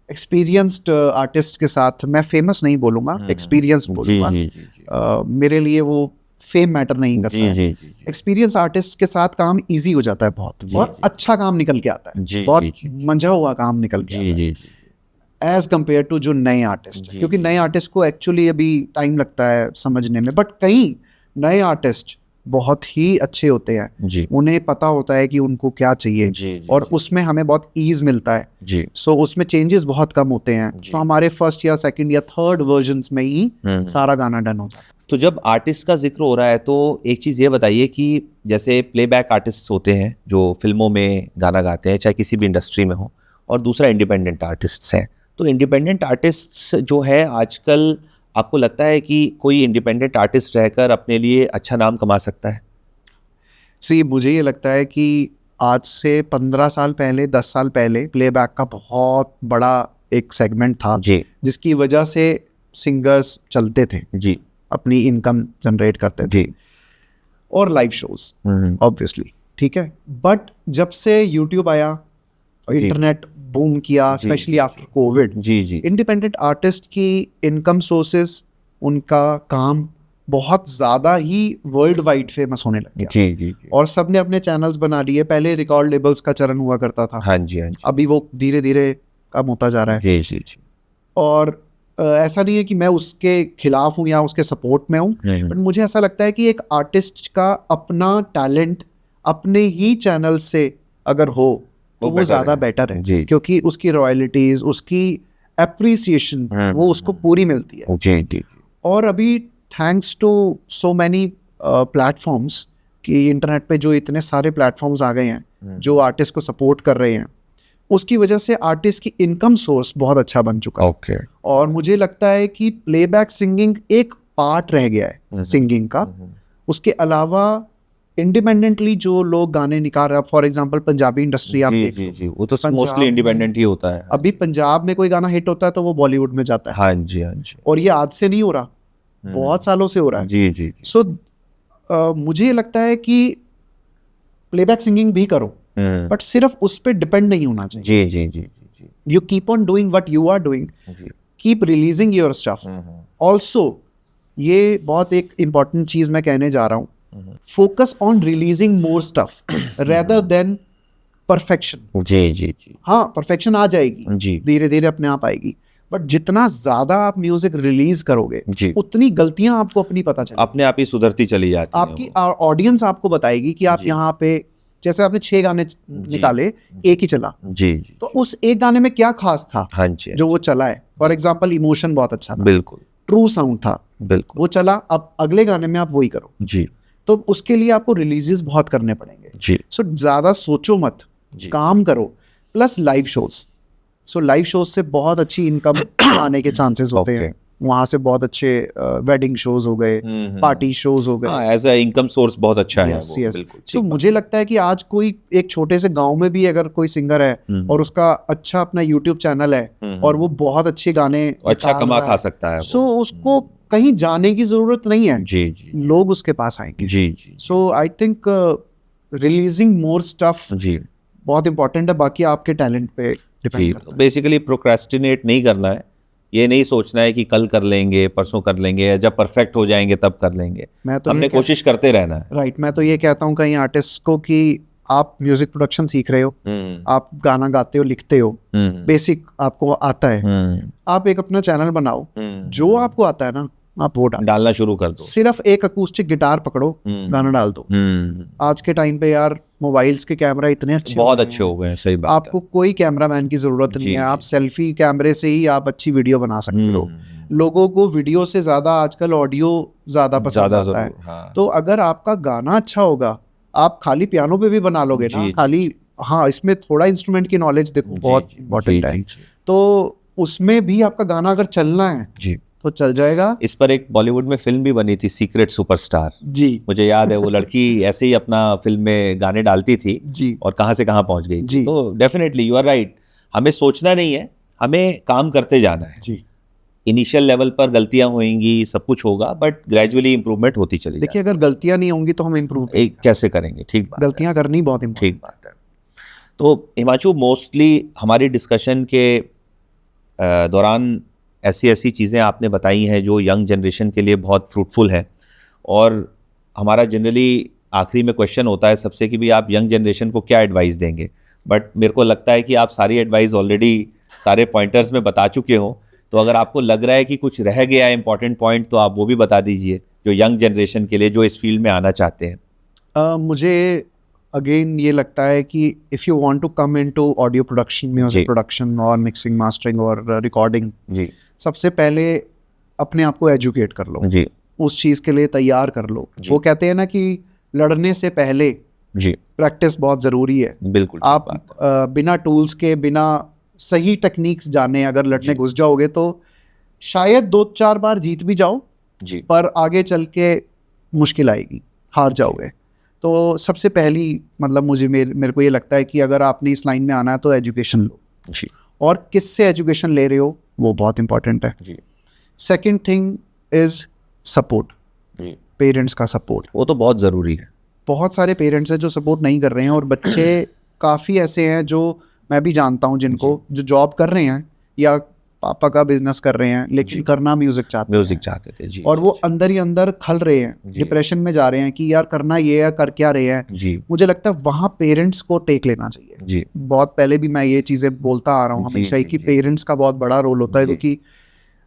एक्सपीरियंस्ड आर्टिस्ट के साथ, मैं फेमस नहीं बोलूंगा, एक्सपीरियंस जी बोलूंगा। जी जी जी मेरे लिए वो फेम मैटर नहीं करता जी है। जी जी जी एक्सपीरियंस आर्टिस्ट के साथ काम इजी हो जाता है बहुत, जी, और जी। अच्छा काम निकल के आता है, जी, बहुत जी, जी। मंझा हुआ काम निकल के जी आता जी है जी एज कंपेयर टू जो नए आर्टिस्ट। जी, क्योंकि जी, नए आर्टिस्ट को एक्चुअली अभी टाइम लगता है समझने में, बट कई नए आर्टिस्ट बहुत ही अच्छे होते हैं, जी उन्हें पता होता है कि उनको क्या चाहिए, जी, जी, और जी। उसमें हमें बहुत ईज मिलता है। जी सो उसमें चेंजेस बहुत कम होते हैं। जी। तो हमारे फर्स्ट या सेकंड या थर्ड वर्जन्स में ही सारा गाना डन हो जाता है। तो जब आर्टिस्ट का जिक्र हो रहा है तो एक चीज़ ये बताइए कि जैसे प्लेबैक आर्टिस्ट होते हैं जो फिल्मों में गाना गाते हैं, चाहे किसी भी इंडस्ट्री में हो, और दूसरा इंडिपेंडेंट आर्टिस्ट्स हैं। तो इंडिपेंडेंट आर्टिस्ट्स जो है आजकल, आपको लगता है कि कोई इंडिपेंडेंट आर्टिस्ट रहकर अपने लिए अच्छा नाम कमा सकता है? सी मुझे ये लगता है कि आज से 15 साल पहले, 10 साल पहले प्लेबैक का बहुत बड़ा एक सेगमेंट था, जी जिसकी वजह से सिंगर्स चलते थे, जी अपनी इनकम जनरेट करते थे, जी और लाइव शोज ऑब्वियसली, ठीक है। बट जब से यूट्यूब आया और जी। इंटरनेट बूम किया, जी, स्पेशली आफ्टर कोविड, जी जी इंडिपेंडेंट आर्टिस्ट की इनकम सोर्सेस, उनका काम बहुत ज़्यादा ही वर्ल्ड वाइड फेमस होने लग गया। जी जी जी। और सबने अपने चैनल्स बना लिए। पहले रिकॉर्ड लेबल्स का चलन हुआ करता था, हाँ जी हाँ जी अभी वो धीरे धीरे कम होता जा रहा है। जी जी जी। और ऐसा नहीं है कि मैं उसके खिलाफ हूँ या उसके सपोर्ट में हूँ, बट मुझे ऐसा लगता है कि एक आर्टिस्ट का अपना टैलेंट अपने ही चैनल से अगर हो तो वो better ज़्यादा है। बेटर है, जी। क्योंकि उसकी रॉयल्टीज, उसकी एप्रिसिएशन वो उसको पूरी मिलती है। जी जी जी। और अभी thanks to so many platforms कि इंटरनेट पे जो इतने सारे प्लेटफॉर्म्स आ गए हैं जो आर्टिस्ट को सपोर्ट कर रहे हैं, उसकी वजह से आर्टिस्ट की इनकम सोर्स बहुत अच्छा बन चुका है। ओके। और मुझे लगता है कि प्लेबैक सिंगिंग एक पार्ट रह गया है सिंगिंग का। उसके अलावा इंडिपेंडेंटली जो लोग गाने निकाल रहे हैं, फॉर एग्जांपल पंजाबी इंडस्ट्री आप जी देख जी लो, जी, वो तो पंजाब मोस्टली में- इंडिपेंडेंट ही होता है। अभी पंजाब में कोई गाना हिट होता है तो वो बॉलीवुड में जाता है। हाँ जी हाँ जी। और ये आज से नहीं हो रहा, बहुत सालों से हो रहा है। जी जी जी। सो मुझे लगता है कि प्लेबैक सिंगिंग भी करो, बट सिर्फ उस पर डिपेंड नहीं होना चाहिए। जी जी जी जी जी you keep on doing what you are doing, जी। Keep releasing your stuff. Also ये बहुत एक इम्पॉर्टेंट चीज मैं कहने जा रहा हूँ, focus on releasing more stuff rather than perfection. जी जी जी हाँ, परफेक्शन आ जाएगी, जी धीरे धीरे अपने आप आएगी, बट जितना ज्यादा आप म्यूजिक रिलीज करोगे जी, उतनी गलतियां आपको अपनी पता चलेगी। अपने आप ही सुधरती चली जाती है आपकी वो। ऑडियंस आपको बताएगी कि आप जी। यहाँ पे, जैसे आपने 6 गाने निकाले, एक ही चला, जी जी तो उस एक गाने में क्या खास था हाँ जी जो वो चला है? फॉर एग्जाम्पल इमोशन बहुत अच्छा था, बिल्कुल ट्रू साउंड था, बिल्कुल। वो चला। अब अगले गाने में आप वही करो, जी तो उसके लिए आपको रिलीजेस बहुत करने पड़ेंगे। जी सो ज्यादा सोचो मत, जी। काम करो। प्लस लाइव शोज, सो लाइव शोज से बहुत अच्छी इनकम आने के चांसेस होते Okay. हैं। वहां से बहुत अच्छे वेडिंग शोज हो गए, पार्टी शोज हो गए। हाँ, एज अ इनकम सोर्स बहुत अच्छा है यस वो, यस। बिल्कुल सो ठीक मुझे लगता है कि आज कोई एक छोटे से गांव में भी अगर कोई सिंगर है और उसका अच्छा अपना यूट्यूब चैनल है और वो बहुत अच्छे गाने बात। अच्छा कमा खा सकता है सो वो। उसको कहीं जाने की जरूरत नहीं है, जी जी लोग उसके पास आएंगे। जी जी so I think releasing more stuff जी बहुत इंपॉर्टेंट है, बाकी आपके टैलेंट पे जी। डिपेंड करता है। बेसिकली प्रोक्रेस्टिनेट नहीं करना है, ये नहीं सोचना है कि कल कर लेंगे, परसों कर लेंगे, या जब परफेक्ट हो जाएंगे तब कर लेंगे। मैं तो हमने ये कोशिश करते रहना है। राइट, मैं तो ये कहता हूँ कहीं आर्टिस्ट को कि आप म्यूजिक प्रोडक्शन सीख रहे हो, आप गाना गाते हो, लिखते हो, बेसिक आपको आता है, आप एक अपना चैनल बनाओ, जो आपको आता है ना आप वो डालना शुरू कर दो। सिर्फ एक अकूस्टिक गिटार पकड़ो, गाना डाल दो। आज के टाइम पे यार मोबाइल्स के कैमरा इतने अच्छे बहुत हो गए अच्छे हैं, हो गए हैं, सही बात आपको कोई कैमरामैन की जरूरत नहीं जी, है, आप जी। सेल्फी कैमरे से ही आप अच्छी वीडियो बना सकते हो। लोगों को वीडियो से ज्यादा आजकल ऑडियो ज्यादा पसंद ज्यादा आता है। जरूर, हाँ। तो अगर आपका गाना अच्छा होगा, आप खाली पियानो पे भी बना लोगे ना, जी, जी, खाली हाँ, इसमें थोड़ा इंस्ट्रूमेंट की नॉलेज देखो बहुत इंपॉर्टेंट है। तो उसमें भी आपका गाना अगर चलना है जी। तो चल जाएगा। इस पर एक बॉलीवुड में फिल्म भी बनी थी, सीक्रेट सुपरस्टार। जी मुझे याद है वो लड़की ऐसे ही अपना फिल्म में गाने डालती थी जी और कहाँ से कहाँ पहुँच गई थी। जी। तो डेफिनेटली यू आर राइट, हमें सोचना नहीं है, हमें काम करते जाना है। जी। इनिशियल लेवल पर गलतियां होंगी, सब कुछ होगा, बट ग्रेजुअली इंप्रूवमेंट होती चली देखिए, अगर गलतियां नहीं होंगी तो हम इम्प्रूव एक कैसे करेंगे। ठीक बात है, गलतियां करनी बहुत इम्पोर्टेंट। ठीक बात है। तो हिमांशु, मोस्टली हमारी डिस्कशन के दौरान ऐसी ऐसी चीज़ें आपने बताई हैं जो यंग जनरेशन के लिए बहुत फ्रूटफुल है, और हमारा जनरली आखिरी में क्वेश्चन होता है सबसे कि भी आप यंग जनरेशन को क्या एडवाइस देंगे, बट मेरे को लगता है कि आप सारी एडवाइस ऑलरेडी सारे पॉइंटर्स में बता चुके हो। तो अगर आपको लग रहा है कि कुछ रह गया है इंपॉर्टेंट पॉइंट, तो आप वो भी बता दीजिए जो यंग जनरेशन के लिए जो इस फील्ड में आना चाहते हैं। मुझे अगेन ये लगता है कि if you want to come into audio production, music production और मिक्सिंग मास्टरिंग और रिकॉर्डिंग, जी, सबसे पहले अपने आप को एजुकेट कर लो, जी, उस चीज़ के लिए तैयार कर लो। वो कहते हैं ना कि लड़ने से पहले जी, प्रैक्टिस बहुत ज़रूरी है। बिल्कुल। आप बिना टूल्स के, बिना सही टेक्निक्स जाने अगर लड़ने घुस जाओगे तो शायद 2-4 बार जीत भी जाओ, जी, पर आगे चल के मुश्किल आएगी, हार जाओगे। तो सबसे पहली मतलब मेरे को ये लगता है कि अगर आपने इस लाइन में आना है तो एजुकेशन लो, जी, और किससे एजुकेशन ले रहे हो वो बहुत इंपॉर्टेंट है। जी, सेकंड थिंग इज सपोर्ट, जी, पेरेंट्स का सपोर्ट। वो तो बहुत ज़रूरी है। बहुत सारे पेरेंट्स हैं जो सपोर्ट नहीं कर रहे हैं, और बच्चे काफ़ी ऐसे हैं जो मैं भी जानता हूँ जिनको, जो जॉब कर रहे हैं या पापा का बिजनेस कर रहे हैं लेकिन करना म्यूजिक चाहते थे जी, और वो अंदर ही अंदर खल रहे हैं, डिप्रेशन में जा रहे हैं कि यार करना ये है, कर क्या रहे हैं जी। मुझे लगता है वहाँ पेरेंट्स को टेक लेना चाहिए जी। बहुत पहले भी मैं ये चीजें बोलता आ रहा हूँ हमेशा ही कि पेरेंट्स का बहुत बड़ा रोल होता है, क्योंकि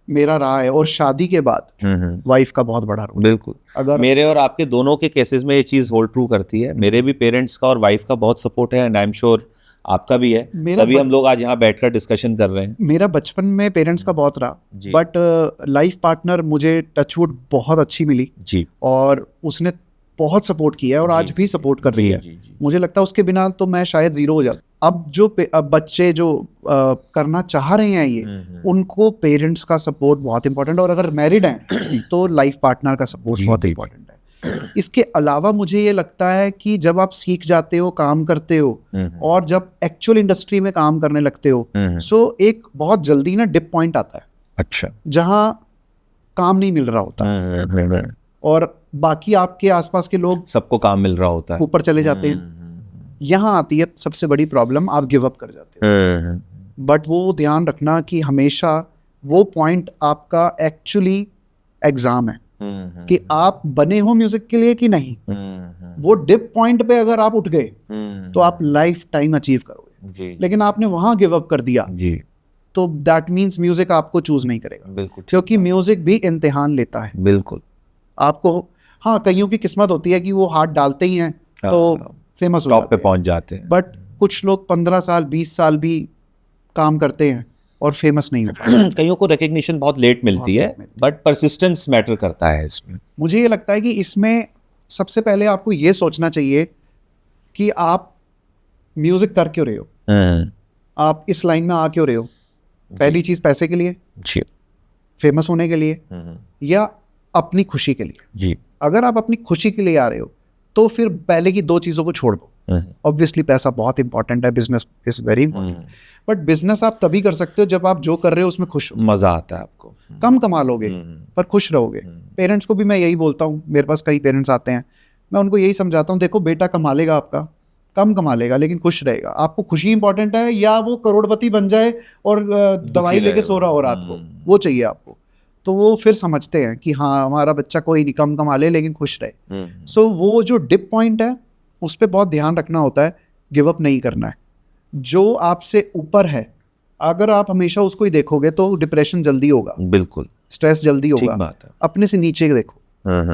मेरा रहा है, और शादी के बाद वाइफ का बहुत बड़ा रोल। बिल्कुल, अगर मेरे और आपके दोनों के केसेस में ये चीज़ होल्ड ट्रू करती है। मेरे भी पेरेंट्स का और वाइफ का बहुत सपोर्ट है, एंड आई एम श्योर आपका भी है, तभी हम लोग आज यहाँ बैठकर डिस्कशन कर रहे हैं। मेरा बचपन में पेरेंट्स का बहुत रहा, बट लाइफ पार्टनर मुझे टचवुड बहुत अच्छी मिली जी, और उसने बहुत सपोर्ट किया है और आज भी सपोर्ट कर रही है। मुझे लगता है उसके बिना तो मैं शायद जीरो हो जाता। अब जो बच्चे जो करना चाह रहे हैं ये उनको पेरेंट्स का सपोर्ट बहुत इंपॉर्टेंट, और अगर मैरिड हैं तो लाइफ पार्टनर का सपोर्ट बहुत इंपॉर्टेंट है। इसके अलावा मुझे ये लगता है कि जब आप सीख जाते हो, काम करते हो और जब एक्चुअल इंडस्ट्री में काम करने लगते हो, सो एक बहुत जल्दी ना डिप पॉइंट आता है, अच्छा, जहाँ काम नहीं मिल रहा होता और बाकी आपके आसपास के लोग सबको काम मिल रहा होता है, ऊपर चले जाते हैं। यहाँ आती है सबसे बड़ी प्रॉब्लम, आप गिव अप कर जाते हो। बट वो ध्यान रखना कि हमेशा वो पॉइंट आपका एक्चुअली एग्जाम है कि आप बने हो म्यूजिक के लिए कि नहीं। वो डिप पॉइंट पे अगर आप उठ गए तो आप लाइफ टाइम अचीव करोगे, लेकिन आपने वहां गिव अप कर दिया तो दैट मीन्स म्यूजिक आपको चूज नहीं करेगा। बिल्कुल, क्योंकि म्यूजिक भी इम्तिहान लेता है। बिल्कुल, आपको, हाँ, कईयों की किस्मत होती है कि वो हाथ डालते ही हैं तो फेमस हो टॉप पे पहुंच जाते हैं, बट कुछ लोग 15 साल 20 साल भी काम करते हैं और फेमस नहीं होता। कईयों को रिकग्निशन बहुत लेट मिलती है, बट परसिस्टेंस मैटर करता है इसमें। मुझे ये लगता है कि इसमें सबसे पहले आपको ये सोचना चाहिए कि आप म्यूजिक कर क्यों रहे हो, आप इस लाइन में आ क्यों रहे हो। पहली चीज पैसे के लिए, फेमस होने के लिए, या अपनी खुशी के लिए। जी, अगर आप अपनी खुशी के लिए आ रहे हो तो फिर पहले की दो चीजों को छोड़ दो। ऑब्वियसली पैसा बहुत इंपॉर्टेंट है, business is very important, but business आप तभी कर सकते हो जब आप जो कर रहे हो उसमें खुश हो, मजा आता है आपको, कम कमा लोगे पर खुश रहोगे। पेरेंट्स को भी मैं यही बोलता हूँ, मेरे पास कई पेरेंट्स आते हैं, मैं उनको यही समझाता हूँ, देखो बेटा कमा लेगा, आपका कम कमा लेगा लेकिन खुश रहेगा। आपको खुशी इंपॉर्टेंट है या वो करोड़पति बन जाए और दवाई लेके सो रहा हो रात को, वो चाहिए आपको। तो वो फिर समझते हैं कि हाँ हमारा बच्चा कोई नहीं, कम कमा ले लेकिन खुश रहे। सो वो जो डिप पॉइंट है उस पर बहुत ध्यान रखना होता है, गिव अप नहीं करना है। जो आपसे ऊपर है अगर आप हमेशा उसको ही देखोगे तो डिप्रेशन जल्दी होगा, बिल्कुल, स्ट्रेस जल्दी होगा। बात है। अपने से नीचे देखो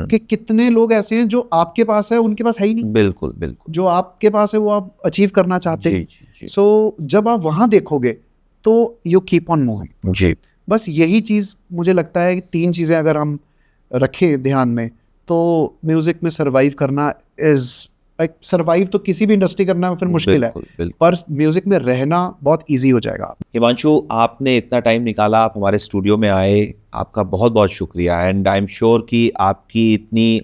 कि कितने लोग ऐसे हैं जो आपके पास है उनके पास है ही नहीं। बिल्कुल, बिल्कुल, जो आपके पास है वो आप अचीव करना चाहते हैं। सो जब आप वहां देखोगे तो यू कीप ऑन मूविंग। जी, बस यही चीज़ मुझे लगता है कि 3 चीज़ें अगर हम रखें ध्यान में तो म्यूजिक में सरवाइव करना इज लाइक, सरवाइव तो किसी भी इंडस्ट्री करना फिर मुश्किल है, पर म्यूजिक में रहना बहुत इजी हो जाएगा। हिमांशु, आपने इतना टाइम निकाला, आप हमारे स्टूडियो में आए, आपका बहुत बहुत शुक्रिया। एंड आई एम श्योर कि आपकी इतनी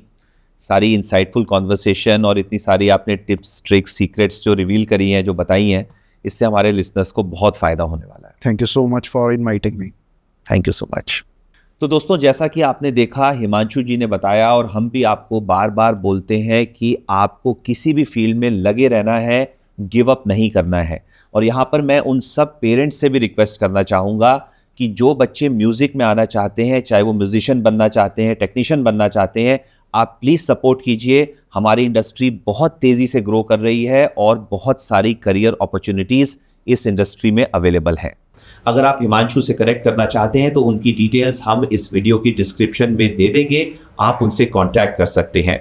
सारी इंसाइटफुल कॉन्वर्सेशन और इतनी सारी आपने टिप्स, ट्रिक्स, सीक्रेट्स जो रिवील करी हैं, जो बताई हैं, इससे हमारे लिसनर्स को बहुत फ़ायदा होने वाला है। Thank you so much for inviting me. Thank you so much. तो दोस्तों, जैसा कि आपने देखा, हिमांशु जी ने बताया और हम भी आपको बार बार बोलते हैं कि आपको किसी भी फील्ड में लगे रहना है, गिव अप नहीं करना है। और यहाँ पर मैं उन सब पेरेंट्स से भी रिक्वेस्ट करना चाहूँगा कि जो बच्चे म्यूज़िक में आना चाहते हैं, चाहे वो म्यूजिशियन बनना चाहते हैं, टेक्नीशियन बनना चाहते हैं, आप प्लीज़ सपोर्ट कीजिए। हमारी इंडस्ट्री बहुत तेज़ी से ग्रो कर रही है और बहुत सारी करियर अपॉर्चुनिटीज़ इस इंडस्ट्री में अवेलेबल हैं। अगर आप हिमांशु से कनेक्ट करना चाहते हैं तो उनकी डिटेल्स हम इस वीडियो की डिस्क्रिप्शन में दे देंगे, आप उनसे कांटेक्ट कर सकते हैं।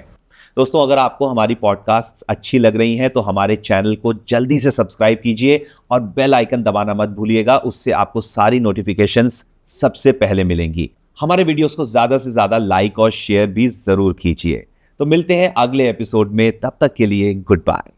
दोस्तों, अगर आपको हमारी पॉडकास्ट अच्छी लग रही हैं तो हमारे चैनल को जल्दी से सब्सक्राइब कीजिए और बेल आइकन दबाना मत भूलिएगा, उससे आपको सारी नोटिफिकेशंस सबसे पहले मिलेंगी। हमारे वीडियोस को ज़्यादा से ज़्यादा लाइक और शेयर भी ज़रूर कीजिए। तो मिलते हैं अगले एपिसोड में, तब तक के लिए गुड बाय।